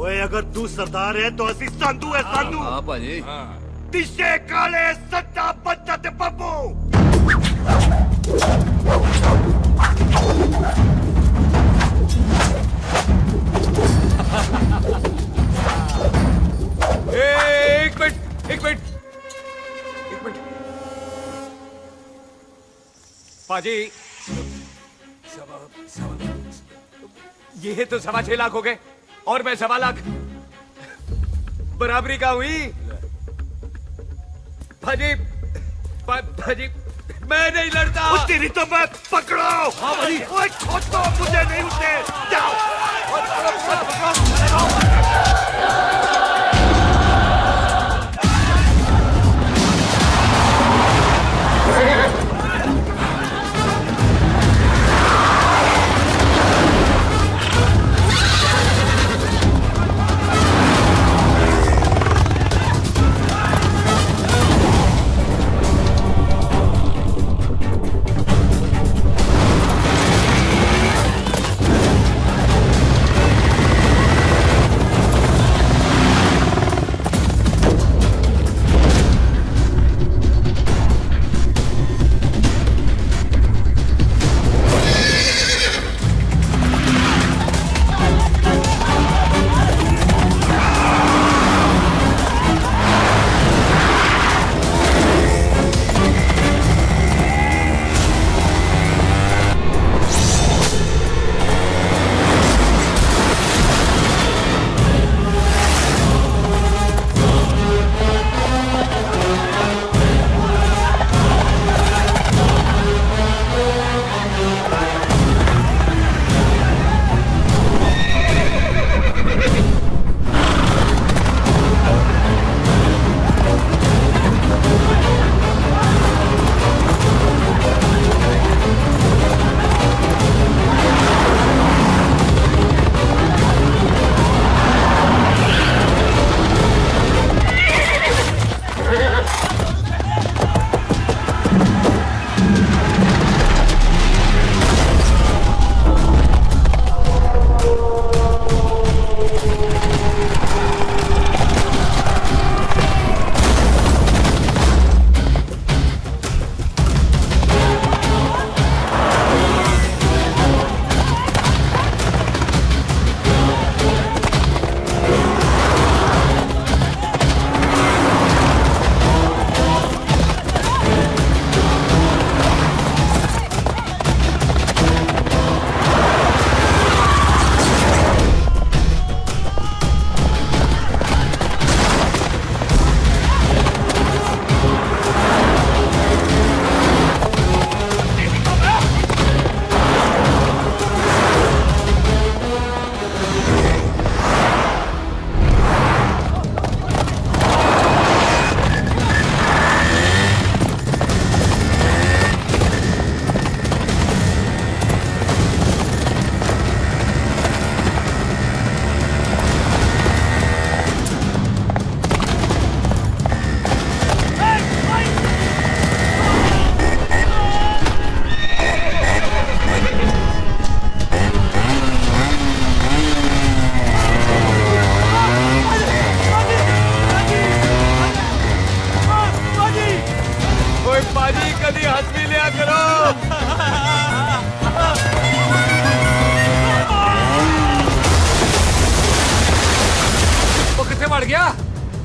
ओए अगर तू सरदार है तो असी संधू है, संधू। हाँ पाजी। दिशे काले सट्टा बच्चा ते बब्बू। एक मिनट। पाजी, ये तो 6.25 लाख हो गए और मैं 1.25 लाख। बराबरी का हुई। भाजी, मैं नहीं लड़ता। तेरी तो मैं पकड़ो। हाँ भाजी। ओए खोद दो, मुझे नहीं उठते। जाओ।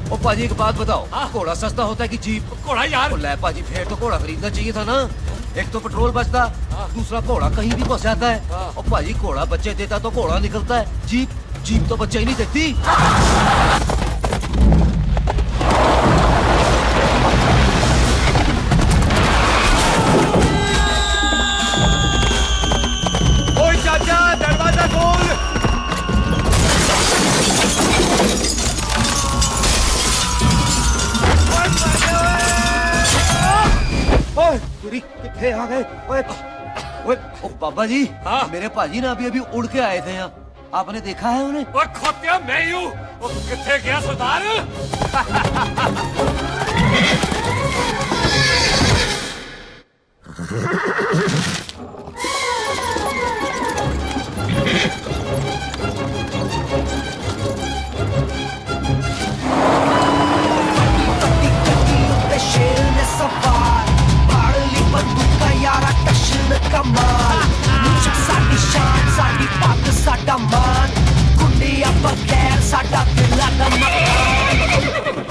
ओ पाजी एक बात बताओ, घोड़ा सस्ता होता है कि जीप? घोड़ा यार। ओ ले पाजी, फिर तो घोड़ा खरीदना चाहिए था ना। एक तो पेट्रोल बचता, दूसरा घोड़ा कहीं भी पहुंच जाता है। और पाजी घोड़ा बच्चे देता तो घोड़ा निकलता है, जीप तो बच्चे ही नहीं देती। ओए चाचा, दरवाजा खोल। ओए कितने आ गए? ओए ओए ओ बाबा जी, मेरे पाजी ना अभी उड़ के आए थे यहाँ, आपने देखा है उन्हें? ओए खोतिया मैं ही हूँ। कितने गया सरदार? शेर ने सवार फाड़ ली बंदूक का यारा टशन कमाल मुझा साडी शान साडी पग साडा मान कुंडिया बगैर साडा दिला दा मकान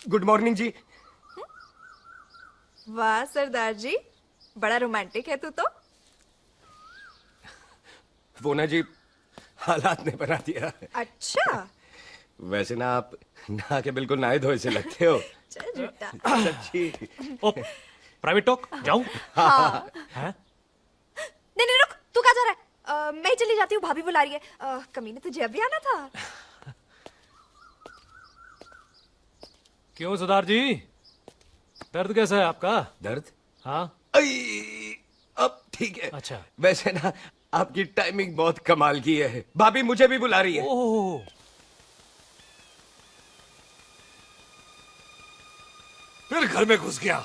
गुड मॉर्निंग जी। वाह सरदार जी, बड़ा रोमांटिक है तू तो। वो ना जी, हालात ने बना दिया। अच्छा। वैसे ना आप नहा के बिल्कुल नहाए धोए से लगते हो। चल झूठा। सच्ची। ओ, प्राइवेट टॉक जाऊं? हाँ। हैं? नहीं रुक, तू कहाँ जा रहा है? मैं ही चली जाती हूँ, भाभी बुला रही है। कमीने तुझे अभी आना था। क्यों सरदार जी, दर्द कैसा है आपका? दर्द? हाँ। अब ठीक है। अच्छा। वैसे ना आपकी टाइमिंग बहुत कमाल की है, भाभी मुझे भी बुला रही है। ओह। फिर घर में घुस गया।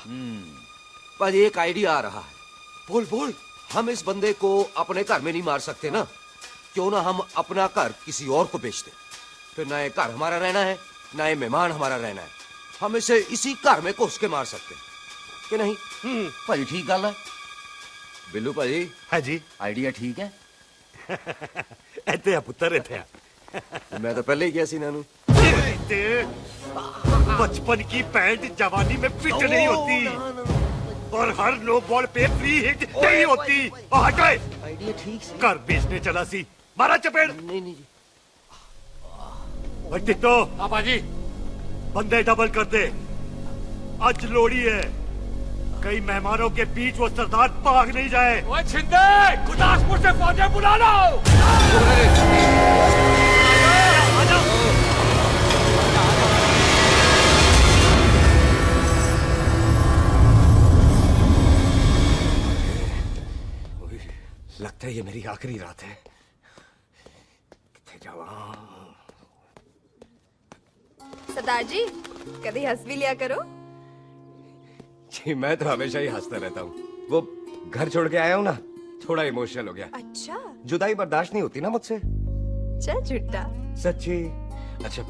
पर एक आइडिया आ रहा है। बोल बोल। हम इस बंदे को अपने घर में नहीं मार सकते ना, क्यों ना हम अपना घर किसी और को बेच दें, फिर ना ये घर हमारा रहना है ना ये मेहमान हमारा रहना है, हम इसे इसी घर में घुस के मार सकते हैं कि नहीं? भाजी ठीक गल है। बिल्लू भाजी। हाँ जी। आइडिया ठीक है। इत्थे पुत्र इत्थे। मैं तो पहले ही गया सी नानू। बचपन की पैंट जवानी में फिट नहीं होती और हर नो बॉल पे फ्री हिट नहीं होती। हटाए। आइडिया ठीक से। घर बेचने चला सी, मारा चपेट। नहीं नहीं जी। टिट्टो। पापा जी। बंदे डबल कर दे, आज लोड़ी है, कई मेहमानों के बीच वो सरदार भाग नहीं जाए। ओए छिंदे, गुरदासपुर से फौजें बुला लो। लगता है ये मेरी आखिरी रात है। किथे जावा? सरदार जी कभी हंस भी लिया करो। जी मैं तो हमेशा ही हंसता रहता हूँ। वो घर छोड़ के आया हूँ ना, थोड़ा इमोशनल हो गया। अच्छा जुदाई बर्दाश्त नहीं होती ना मुझसे। चल झूठा। सच्ची। अच्छा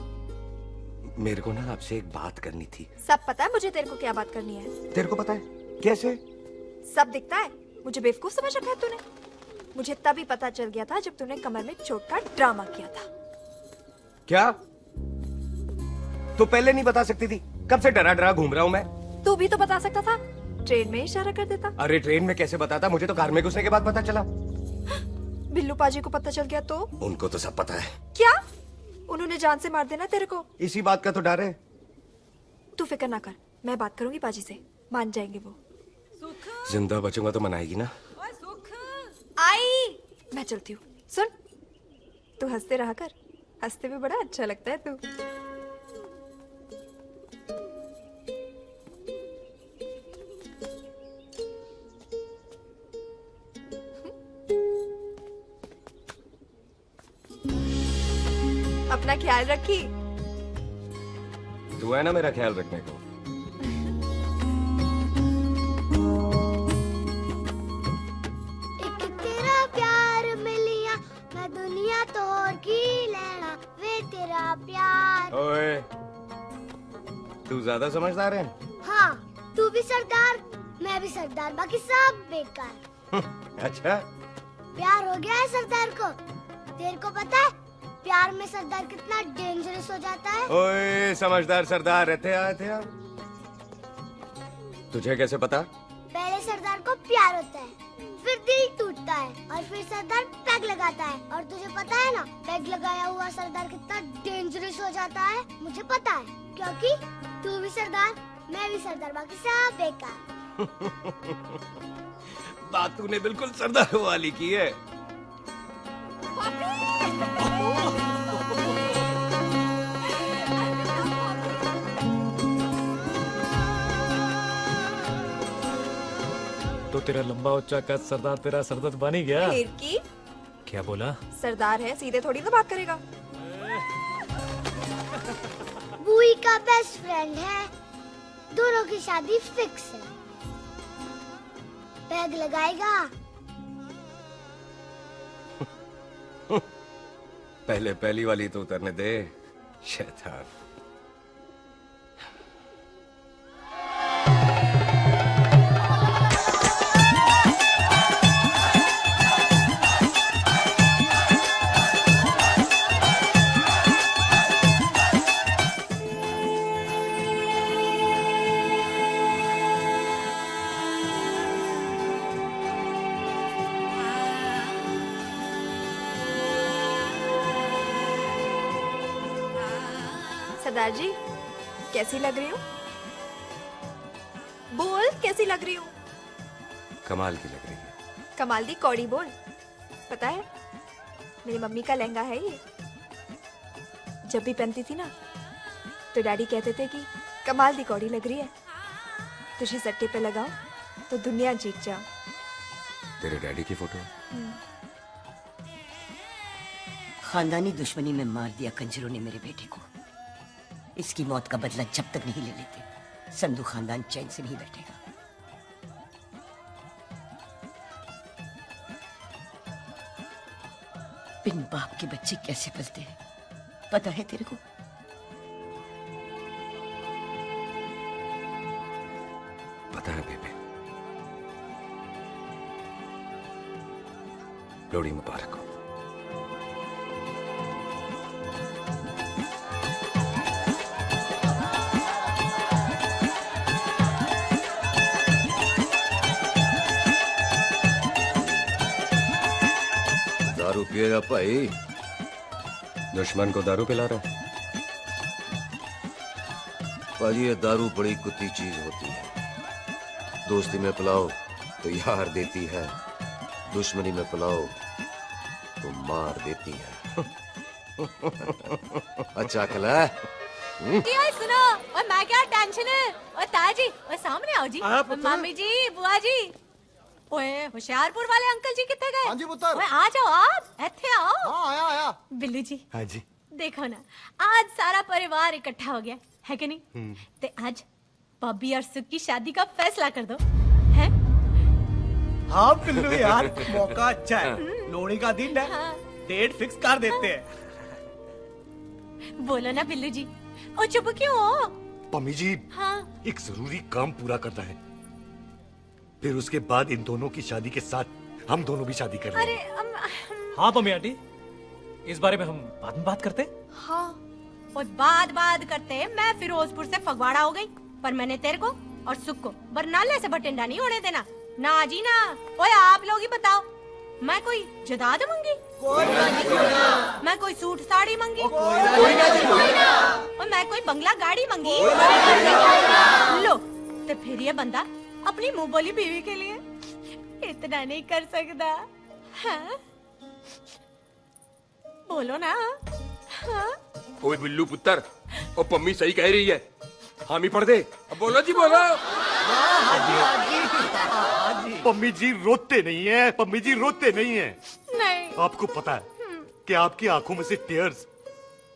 मेरे को ना आपसे एक बात करनी थी। सब पता है मुझे तेरे को क्या बात करनी है। तेरे को पता है? कैसे? सब दिखता है। मुझे बेवकूफ समझ रखा है तूने। मुझे तभी पता चल गया था जब तूने कमर में चोट का ड्रामा किया था। क्या? तो पहले नहीं बता सकती थी? कब से डरा डरा घूम रहा हूँ मैं। तू भी तो बता सकता था, ट्रेन में इशारा कर देता। अरे ट्रेन में कैसे बताता? मुझे तो कार में घुसने के बाद पता चला। बिल्लू पाजी को पता चल गया तो? उनको तो सब पता है। क्या? उन्होंने जान से मार देना तेरे को। इसी बात का तो डर है। तू फिक्र ना कर, मैं बात करूंगी पाजी से, मान जाएंगे वो। जिंदा बचूंगा तो मनाएगी ना? आई मैं चलती हूँ। सुन, तू हंसते रहा कर, हंसते भी बड़ा अच्छा लगता है तू। अपना ख्याल रखी। तू है ना मेरा ख्याल रखने को। एक तेरा प्यार मिलिया मैं दुनिया तोड़ की लेना वे तेरा प्यार। ओए तू ज्यादा समझदार है। हाँ तू भी सरदार मैं भी सरदार, बाकी सब बेकार। अच्छा प्यार हो गया है सरदार को। तेरे को पता है प्यार में सरदार कितना डेंजरस हो जाता है। ओए समझदार सरदार रहते आए थे आप। तुझे कैसे पता? पहले सरदार को प्यार होता है, फिर दिल टूटता है और फिर सरदार पैग लगाता है। और तुझे पता है ना पैग लगाया हुआ सरदार कितना डेंजरस हो जाता है। मुझे पता है क्योंकि तू भी सरदार मैं भी सरदार, बाकी सब बेकार। बात तूने बिल्कुल सरदार वाली की है। तो तेरा लंबा उच्चा कद सरदार तेरा सरदर्द बन ही गया। फिर की? क्या बोला? सरदार है, सीधे थोड़ी ना बात करेगा। बुई का बेस्ट फ्रेंड है, दोनों की शादी फिक्स है। पैग लगाएगा? पहले पहली वाली तो उतरने दे शैतान। सरदार जी कैसी लग रही हूँ? बोल कैसी लग रही हूँ? कमाल की लग रही है। कमाल दी कौड़ी बोल। पता है मेरी मम्मी का लहंगा है ये। जब भी पहनती थी ना तो डैडी कहते थे कि कमाल दी कौड़ी लग रही है, तुझे सट्टे पे लगाओ तो दुनिया जीत जाओ। तेरे डैडी की फोटो? खानदानी दुश्मनी में मार दिया कंजरों ने मेरे बेटे को। इसकी मौत का बदला जब तक नहीं ले लेते संधू खानदान चैन से नहीं बैठेगा। बिन बाप के बच्चे कैसे पलते हैं पता है तेरे को? पता है बेबे। लोहड़ी मुबारक हो। दारू पिएगा भाई? दुश्मन को दारू पिला रहा है? भाजी ये दारू बड़ी कुत्ती चीज होती है। दोस्ती में पिलाओ तो यार देती है, दुश्मनी में पिलाओ तो मार देती है। अच्छा खला यार सुनो, और मैं क्या टेंशन है? और ताया जी, और सामने आओ जी। हाँ, पुत्र। मम्मी जी, बुआ जी। ओए होशियारपुर वाले अंकल जी कितने गए? हाँ जी पुत्र। ओए आ जाओ आप, ऐथे आओ। हाँ आया आया। बिल्लू जी। हाँ जी। देखो ना, आज सारा परिवार इकट्ठा हो गया है कि नहीं? तो आज बॉबी और सुख की शादी का फैसला कर दो, हैं? हाँ बिल्लू यार, मौका अच्छा है, लोहड़ी का दिन है, डेट फिक्स कर देते हैं। बोलो ना बिल्लू जी, ओ चुप क्यों हो? पम्मी जी, हाँ एक जरूरी काम पूरा करना है, फिर उसके बाद इन दोनों की शादी के साथ हम दोनों भी शादी कर लेंगे। अरे हाँ पम्मी आंटी, इस बारे में हम बाद में बात करते हैं। हाँ और बाद करते मैं फिरोजपुर से फगवाड़ा हो गई, पर मैंने तेरे को और सुख को बरनाले से बटिंडा नहीं होने देना। ना जी ना। ओए आप लोग ही बताओ, मैं कोई जदाद मंगी? मैं कोई सूट साड़ी मंगी? और मैं कोई बंगला गाड़ी मंगी? लो तो फिर ये बंदा अपनी मुंह बोली बीवी के लिए इतना नहीं कर सकता, हाँ? बोलो ना। हाँ? ओए बिल्लू पुत्र, ओ पम्मी सही कह रही है, हामी पढ़ दे। अब बोलो जी बोलो। पम्मी जी रोते नहीं है, पम्मी जी रोते नहीं है। नहीं। आपको पता है कि आपकी आंखों में से टीयर्स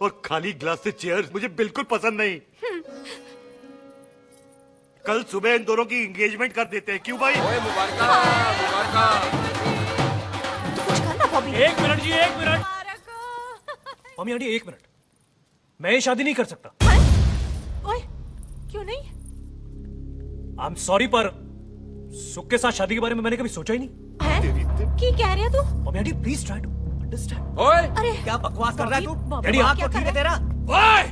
और खाली ग्लास से चेयर्स मुझे बिल्कुल पसंद नहीं। कल सुबह इन दोनों की एंगेजमेंट कर देते हैं, क्यों भाई? मुबारक। कुछ करना बॉबी। एक मिनट जी, एक मिनट। मम्मी आंटी एक मिनट, मैं ये शादी नहीं कर सकता। ओए क्यों नहीं? आई एम सॉरी, पर सुख के साथ शादी के बारे में मैंने कभी सोचा ही नहीं। हैं? की कह रहे हो तू? Mummy aunty please try to understand. ओए अरे क्या बकवास कर रहा है तू? डैडी, दिमाग तो ठीक है तेरा? ओए,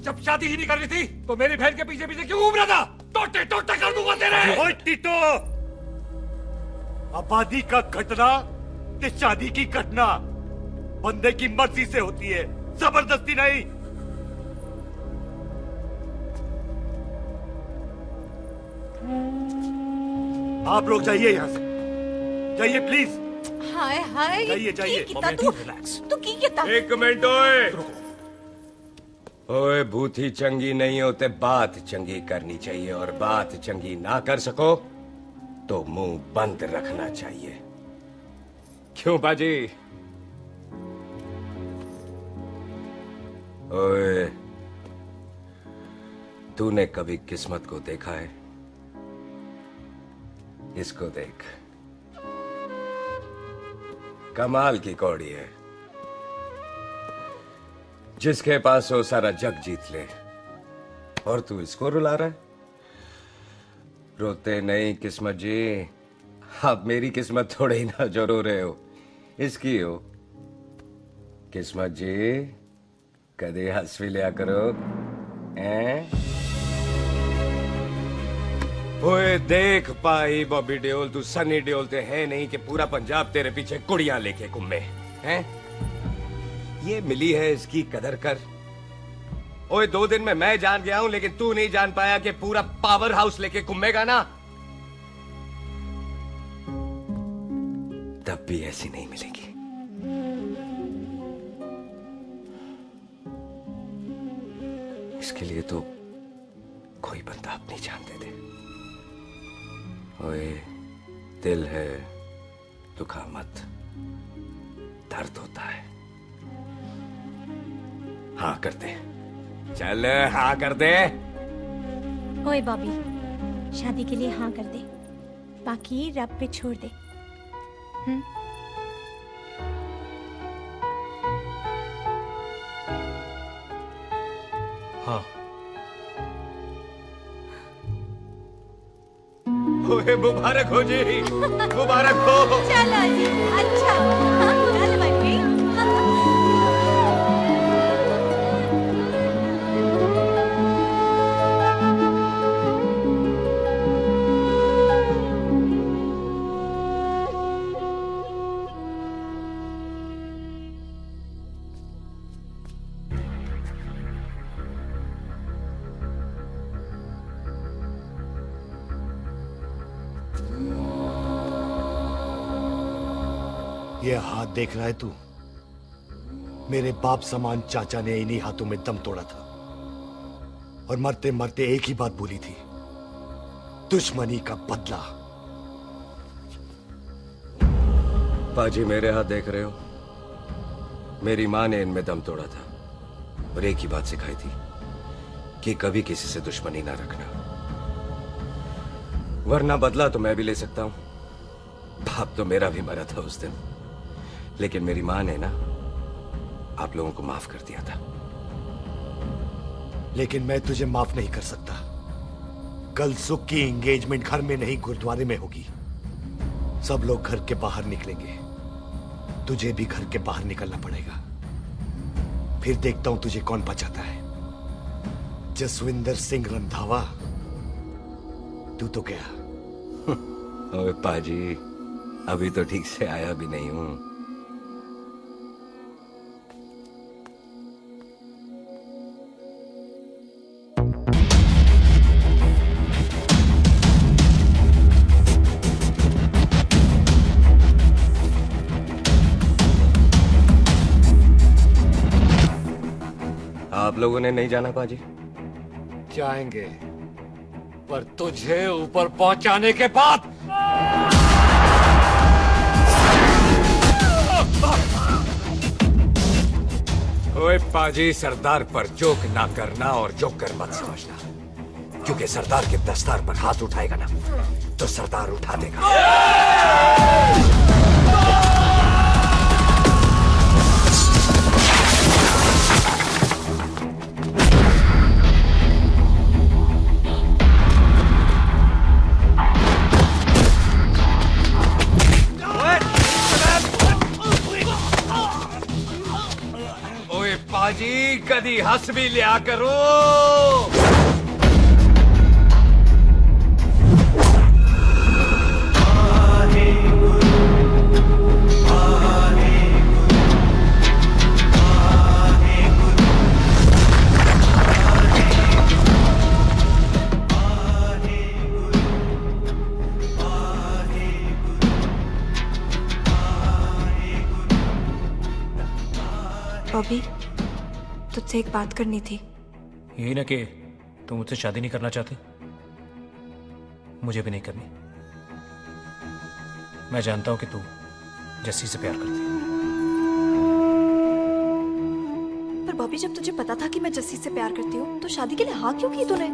जब शादी ही नहीं करनी थी तो मेरी बहन के पीछे पीछे क्यों घूम रहा था? टोटे टोटे कर दूंगा तेरे। ओए टीटो, आबादी का घटना ते शादी की घटना बंदे की मर्जी से होती है, जबरदस्ती नहीं। आप लोग जाइए यहाँ से, जाइए प्लीज। हाय हाय। जाइए, जाइए। की किता तू? तू की किता? एक मिनट ओए। ओए भूथी चंगी नहीं होते, बात चंगी करनी चाहिए, और बात चंगी ना कर सको तो मुंह बंद रखना चाहिए। क्यों बाजी? ओए, तूने कभी किस्मत को देखा है? इसको देख, कमाल की कौड़ी है, जिसके पास हो सारा जग जीत ले, और तू इसको रुला रहा है? रोते नहीं किस्मत जी, आप मेरी किस्मत थोड़े ही ना जो रो रहे हो, इसकी हो। किस्मत जी कदे हंस भी लिया करो, हैं? ओए देख पाई बॉबी देओल, तू सनी देओल ते है नहीं कि पूरा पंजाब तेरे पीछे कुड़ियां लेके घूमे हैं? ये मिली है, इसकी कदर कर। ओए 2 दिन में मैं जान गया हूं, लेकिन तू नहीं जान पाया कि पूरा पावर हाउस लेके घूमेगा ना, तब भी ऐसी नहीं मिलेगी। इसके लिए तो कोई बंदा अपनी जान दे दे। ओए दिल है, दुखा मत, दर्द होता है। हाँ कर दे, चल हाँ कर दे। ओए बॉबी, शादी के लिए हाँ कर दे, बाकी रब पे छोड़ दे। हाँ। ओए मुबारक हो जी, मुबारक हो। चलो जी, अच्छा कल बन गई। ये हाथ देख रहा है तू? मेरे बाप समान चाचा ने इन्हीं हाथों में दम तोड़ा था, और मरते मरते एक ही बात बोली थी, दुश्मनी का बदला। पाजी मेरे हाथ देख रहे हो? मेरी माँ ने इनमें दम तोड़ा था और एक ही बात सिखाई थी कि कभी किसी से दुश्मनी ना रखना, वरना बदला तो मैं भी ले सकता हूं। बाप तो मेरा भी मरा था उस दिन, लेकिन मेरी माँ ने ना आप लोगों को माफ कर दिया था। लेकिन मैं तुझे माफ नहीं कर सकता। कल सुख की एंगेजमेंट घर में नहीं गुरुद्वारे में होगी। सब लोग घर के बाहर निकलेंगे, तुझे भी घर के बाहर निकलना पड़ेगा। फिर देखता हूं तुझे कौन बचाता है। जसविंदर सिंह रंधावा, तू तो गया। ओए पाजी, अभी तो ठीक से आया भी नहीं हूं। आप लोगों ने नहीं जाना पाजी? जाएंगे, पर तुझे ऊपर पहुंचाने के बाद। ओए पाजी, सरदार पर जोक ना करना और जोकर मत समझना, क्योंकि सरदार के दस्तार पर हाथ उठाएगा ना तो सरदार उठा देगा। पाजी, कदी हंस भी लिया करो। बॉबी, तुझसे एक बात करनी थी। यही ना कि तुम मुझसे शादी नहीं करना चाहती, मुझे भी नहीं करनी। मैं जानता हूं कि तू जस्सी से प्यार करती है। पर बॉबी, जब तुझे पता था कि मैं जस्सी से प्यार करती हूँ तो शादी के लिए हाँ क्यों की तूने?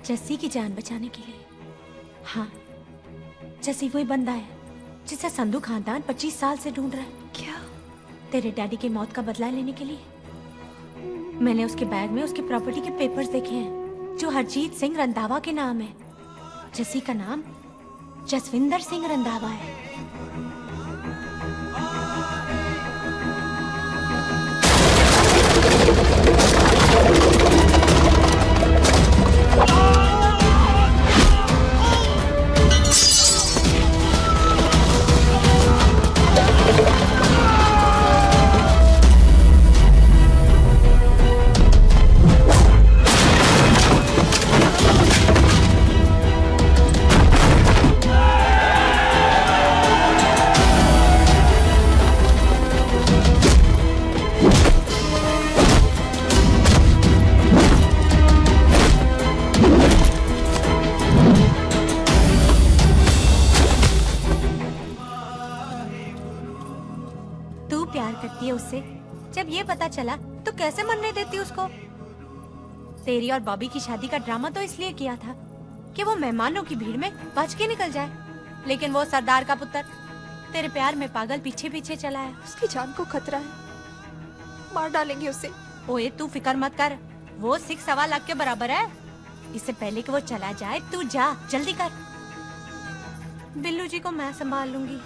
जस्सी की जान बचाने के लिए। हाँ, जस्सी वही बंदा है जिसे संधू खानदान 25 साल से ढूंढ रहा है। क्या? तेरे डैडी की मौत का बदला लेने के लिए। मैंने उसके बैग में उसकी प्रॉपर्टी के पेपर्स देखे हैं जो हरजीत सिंह रंधावा के नाम है। जस्सी का नाम जसविंदर सिंह रंधावा है। उससे जब ये पता चला तो कैसे मनने देती उसको? तेरी और बॉबी की शादी का ड्रामा तो इसलिए किया था कि वो मेहमानों की भीड़ में बच के निकल जाए, लेकिन वो सरदार का पुत्र तेरे प्यार में पागल पीछे पीछे चला है। उसकी जान को खतरा है, मार डालेंगे उसे। ओए तू फिक्र मत कर, वो 6 लाख के बराबर है। इससे पहले कि वो चला जाए तू जा, जल्दी कर। बिल्लू जी को मैं संभाल लूंगी।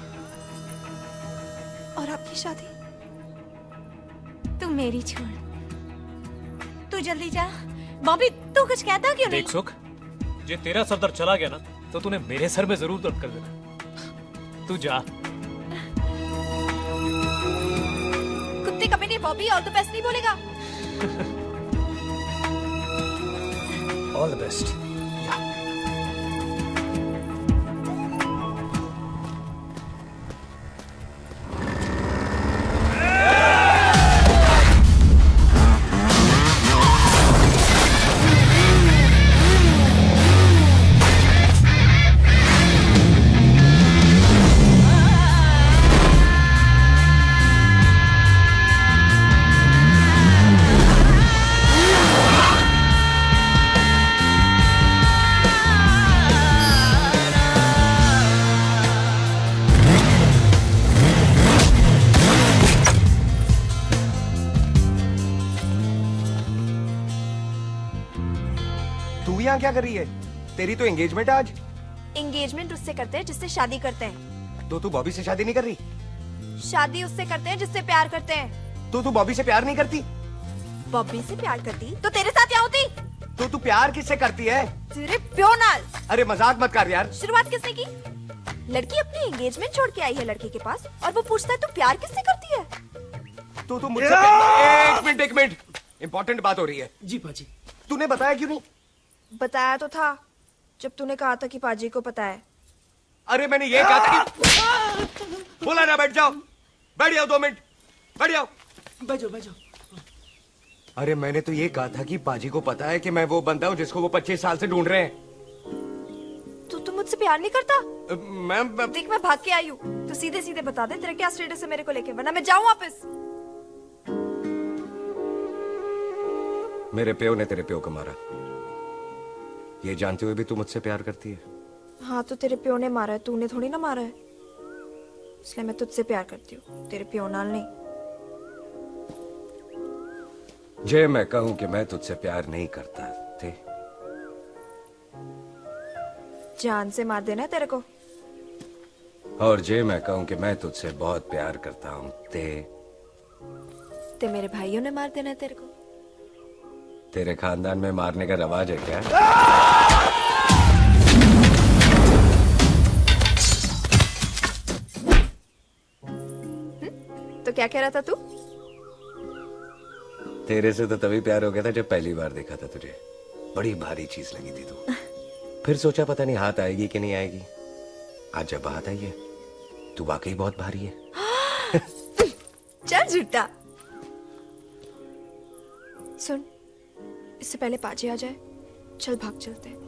और आपकी शादी? तू मेरी छोड़, तू जल्दी जा। बॉबी तू कुछ कहता क्यों नहीं? देख सुख, ये तेरा सरदार चला गया ना तो तूने मेरे सर में जरूर दर्द कर देना। तू जा। कुत्ते कमीने बॉबी, ऑल द बेस्ट नहीं बोलेगा? All the best. यहाँ क्या कर रही है? तेरी तो एंगेजमेंट है आज। एंगेजमेंट उससे करते हैं जिससे शादी करते हैं। तो तू बॉबी से शादी नहीं कर रही? शादी उससे करते हैं जिससे प्यार करते हैं। तो तू बॉबी से प्यार नहीं करती? बॉबी से प्यार करती तो तेरे साथ क्या होती? तो तू प्यार किससे करती है? तेरे प्यो नाल। अरे मजाक मत कर यार। शुरुआत किसने की? लड़की अपनी एंगेजमेंट छोड़ के आई है लड़के के पास और वो पूछता है तू प्यार किससे करती है? तो मुझसे एक मिनट इंपॉर्टेंट बात हो रही है। जी पाजी। तूने बताया क्यों नहीं? बताया तो था जब तूने कहा था कि पाजी को पता है। अरे मैंने ये कहा था कि बोला ना बैठ जाओ। बैठ जाओ 2 मिनट। बैठ जाओ। बैठो। अरे मैंने तो ये कहा था कि पाजी को पता है कि मैं वो बंदा हूँ जिसको वो 25 साल से ढूंढ रहे हैं। तू मुझसे प्यार नहीं करता? मैं देख मैं भाग के आई हूँ तो सीधे सीधे बता दे तेरा क्या स्टेटस है मेरे को लेके, वरना मैं जाऊँ वापस। मेरे प्यो ने तेरे प्यो को मारा, ये जानते हुए भी तू मुझसे प्यार करती है? हाँ तो तेरे प्यो ने मारा है, तूने थोड़ी ना मारा है, इसलिए मैं तुझसे प्यार करती हूँ, तेरे प्यो नाल नहीं। जे मैं कहूं कि मैं तुझसे प्यार नहीं करता थे, जान से मार देना तेरे को। और जे मैं कहूं कि मैं तुझसे बहुत प्यार करता हूं ते मेरे भाइयों ने मार देना तेरे को। तेरे खानदान में मारने का रवाज है क्या? तो क्या कह रहा था तू? तेरे से तो तभी प्यार हो गया था जब पहली बार देखा था तुझे। बड़ी भारी चीज लगी थी तू। फिर सोचा पता नहीं हाथ आएगी कि नहीं आएगी। आज जब हाथ आई है तू वाकई बहुत भारी है। चल झूठा। सुन, इससे पहले पाजी आ जाए, चल भाग चलते हैं।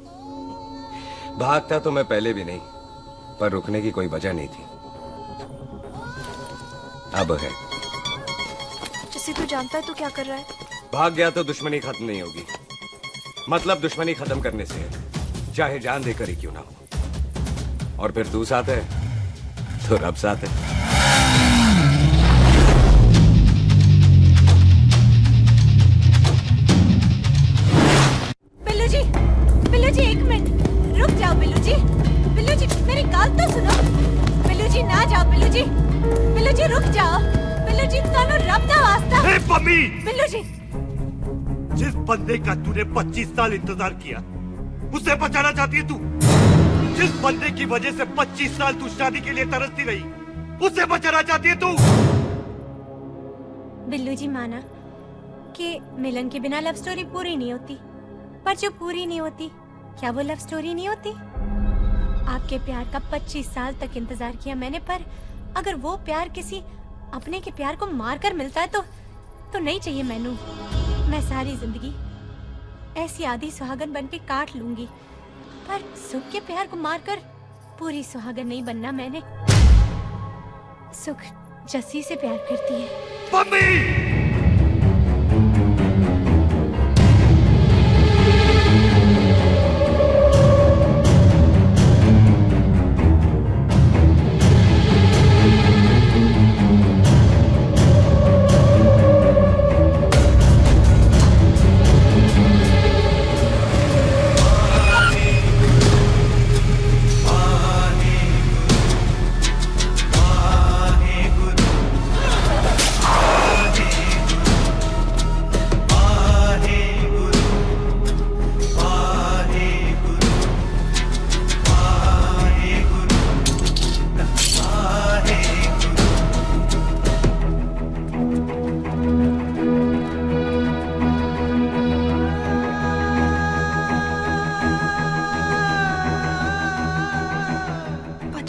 भागता तो मैं पहले भी नहीं, पर रुकने की कोई वजह नहीं थी। अब है। जैसे तू जानता है तू क्या कर रहा है। भाग गया तो दुश्मनी खत्म नहीं होगी। मतलब दुश्मनी खत्म करने से चाहे जान देकर ही क्यों ना हो। और फिर तू साथ है तो रब साथ है। बिल्लू जी 1 मिनट रुक जाओ। बिल्लू जी मेरी बात तो सुनो। बिल्लू जी ना जाओ। बिल्लू जी रुक जाओ। बिल्लू जी तानो रब दा वास्ता। ए पम्मी! बिल्लू जी, जिस बंदे का तूने 25 साल इंतजार किया उसे बचाना चाहती है तू। जिस बंदे की वजह से 25 साल तू शादी के लिए तरसती रही उसे बचाना चाहती है तू। बिल्लू जी माना कि मिलन के बिना लव स्टोरी पूरी नहीं होती, पर जो पूरी नहीं होती क्या वो लव स्टोरी नहीं होती? आपके प्यार का 25 साल तक इंतजार किया मैंने, पर अगर वो प्यार किसी अपने के प्यार को मारकर मिलता है तो नहीं चाहिए मैनू। मैं सारी जिंदगी ऐसी आधी सुहागन बन के काट लूंगी, पर सुख के प्यार को मारकर पूरी सुहागन नहीं बनना मैंने। सुख जस्सी से प्यार करती है। मम्मी!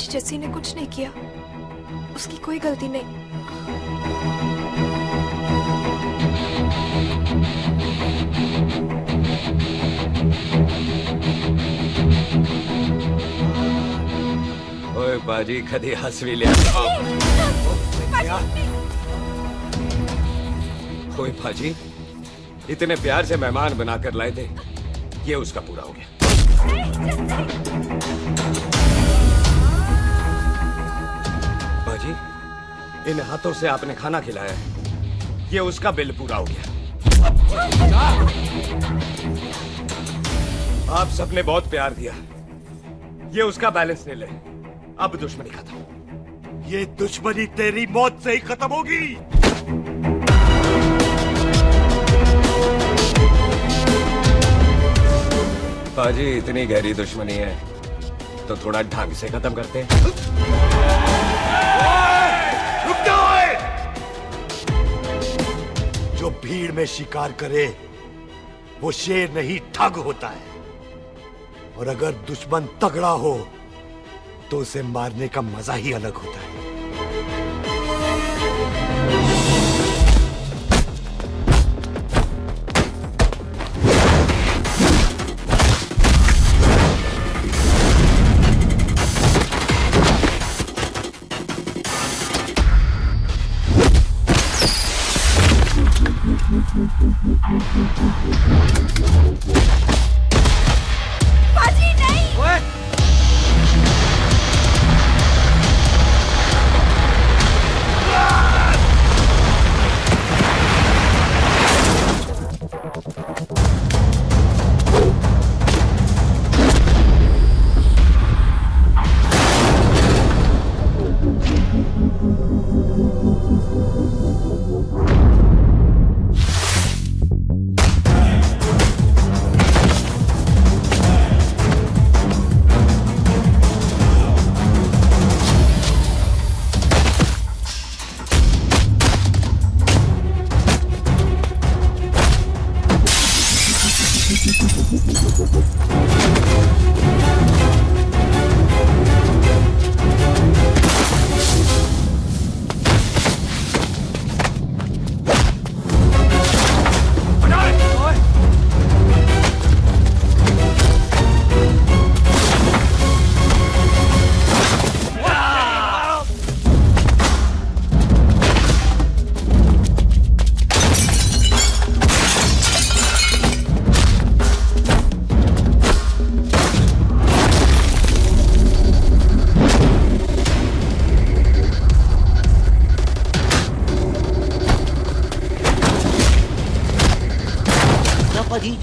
जस्सी ने कुछ नहीं किया, उसकी कोई गलती नहीं। ओए बाजी कदी हंस भी लिया। ओए बाजी इतने प्यार से मेहमान बनाकर लाए थे, ये उसका पूरा हो गया। बाजी इन हाथों से आपने खाना खिलाया है, ये उसका बिल पूरा हो गया। आप सबने बहुत प्यार दिया, ये उसका बैलेंस नहीं ले। अब दुश्मनी खत्म। ये दुश्मनी तेरी मौत से ही खत्म होगी। पाजी, इतनी गहरी दुश्मनी है तो थोड़ा ढंग से खत्म करते हैं। रुक जाओ! जो भीड़ में शिकार करे वो शेर नहीं ठग होता है, और अगर दुश्मन तगड़ा हो तो उसे मारने का मजा ही अलग होता है। पाजी नहीं।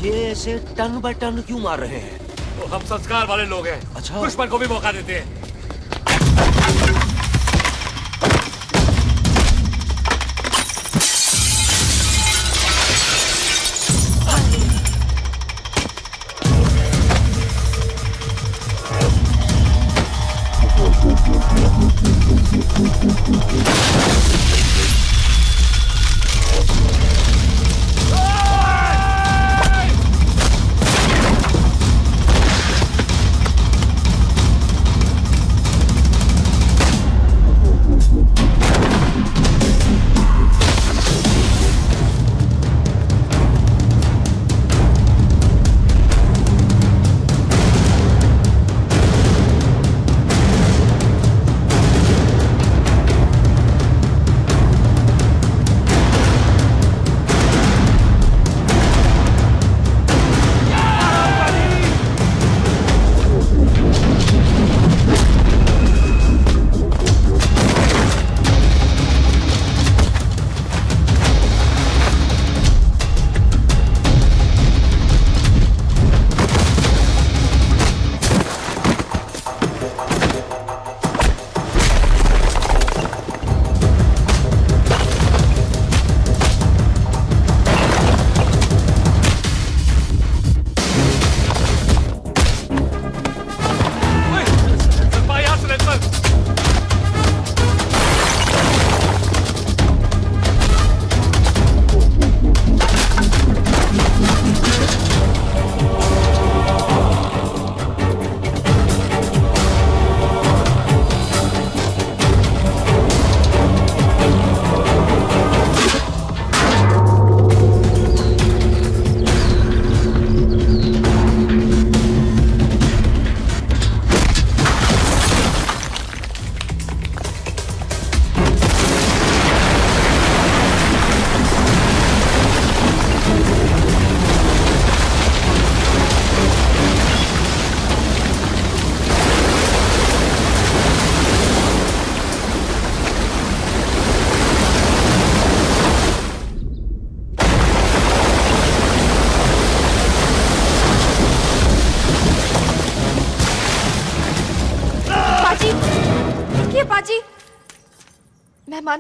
ये ऐसे टन बाय टन क्यों मार रहे हैं? तो हम संस्कार वाले लोग हैं। अच्छा। दुश्मन को भी मौका देते हैं।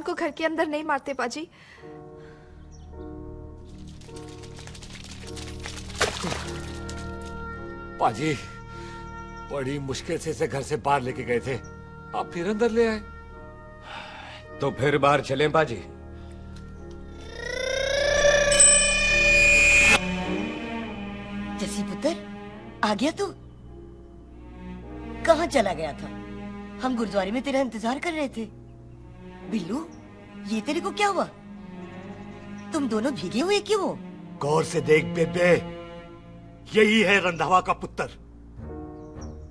को घर के अंदर नहीं मारते पाजी। पाजी बड़ी मुश्किल से इसे घर से बाहर लेके गए थे, आप फिर अंदर ले आए। तो फिर बाहर चलें पाजी। जसी पुत्र, आ गया तू? कहाँ चला गया था? हम गुरुद्वारे में तेरा इंतजार कर रहे थे। बिल्लू, ये तेरे को क्या हुआ? तुम दोनों भीगे हुए क्यों हो? गौर से देख बेबे, यही है रंधावा का पुत्र,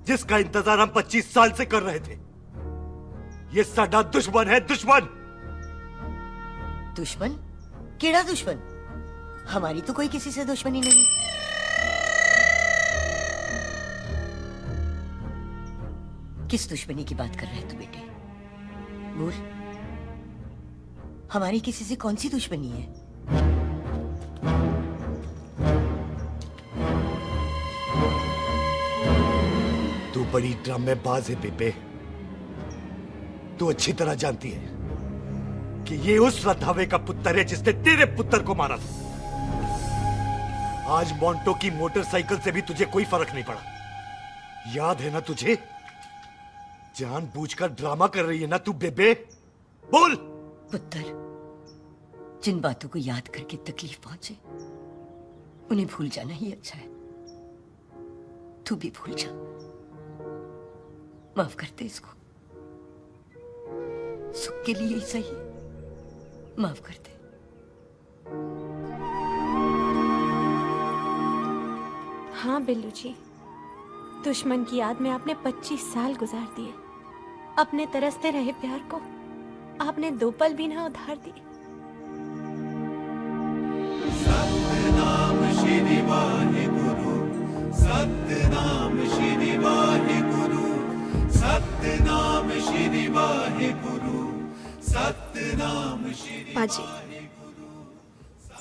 जिसका इंतजार हम 25 साल से कर रहे थे। ये साडा दुश्मन है, दुश्मन। दुश्मन? केड़ा दुश्मन? हमारी तो कोई किसी से दुश्मनी नहीं। किस दुश्मनी की बात कर रहे तू बेटे? बोल, हमारी किसी से कौन सी दुश्मनी है? तू बड़ी ड्रामेबाज है बेबे। तू अच्छी तरह जानती है कि ये उस रंधावे का पुत्र है जिसने तेरे पुत्र को मारा था। आज मोंटो की मोटरसाइकिल से भी तुझे कोई फर्क नहीं पड़ा। याद है ना तुझे? जानबूझकर ड्रामा कर रही है ना तू बेबे? बोल। पुत्र, जिन बातों को याद करके तकलीफ पहुंचे उन्हें भूल जाना ही अच्छा है। तू भी भूल जा। माफ कर दे इसको, सुख के लिए ही सही। माफ कर दे। हाँ बिल्लू जी, दुश्मन की याद में आपने 25 साल गुजार दिए। अपने तरसते रहे प्यार को आपने 2 पल भी ना उधार दिए। सतनाम श्री वाहेगुरु, सतनाम श्री वाहेगुरु, सतनाम श्री वाहेगुरु, सतनाम श्री। पाजी,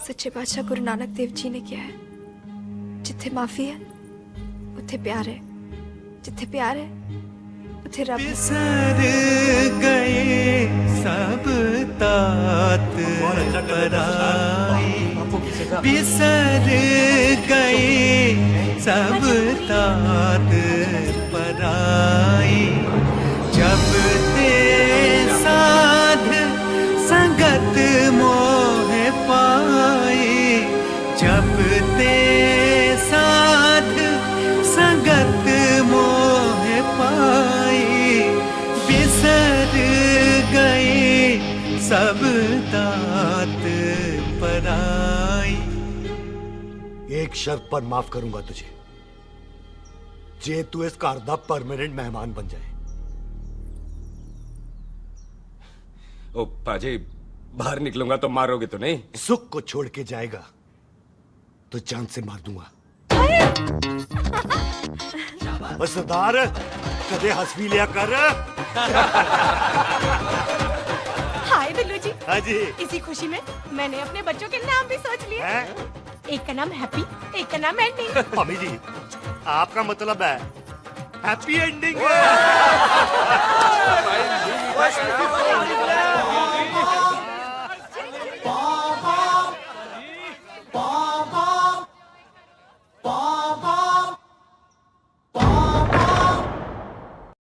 सच्चे बादशाह गुरु नानक देव जी ने किया है, जिथे माफी है उथे प्यार है, जिथे प्यार है उथे रब। बिसर गए सब तात पराई, बिसर गए सब तात पराई। जब ते साध संगत मोह पाए, जब ते साध संगत मोह पाए, बिसर गए सब तात पराई। एक शर्त पर माफ करूंगा तुझे, जे तू इस घर दा परमानेंट मेहमान बन जाए। ओ पाजी, बाहर निकलूंगा तो मारोगे तो नहीं? सुख को छोड़ के जाएगा तो जान से मार दूंगा। सरदार, कदे हंस भी लिया कर। हाय बिल्लू जी। हाँ जी। इसी खुशी में मैंने अपने बच्चों के नाम भी सोच लिए। एक का नाम हैप्पी, एक का नाम एंडिंग। मम्मी जी, आपका मतलब है हैप्पी एंडिंग।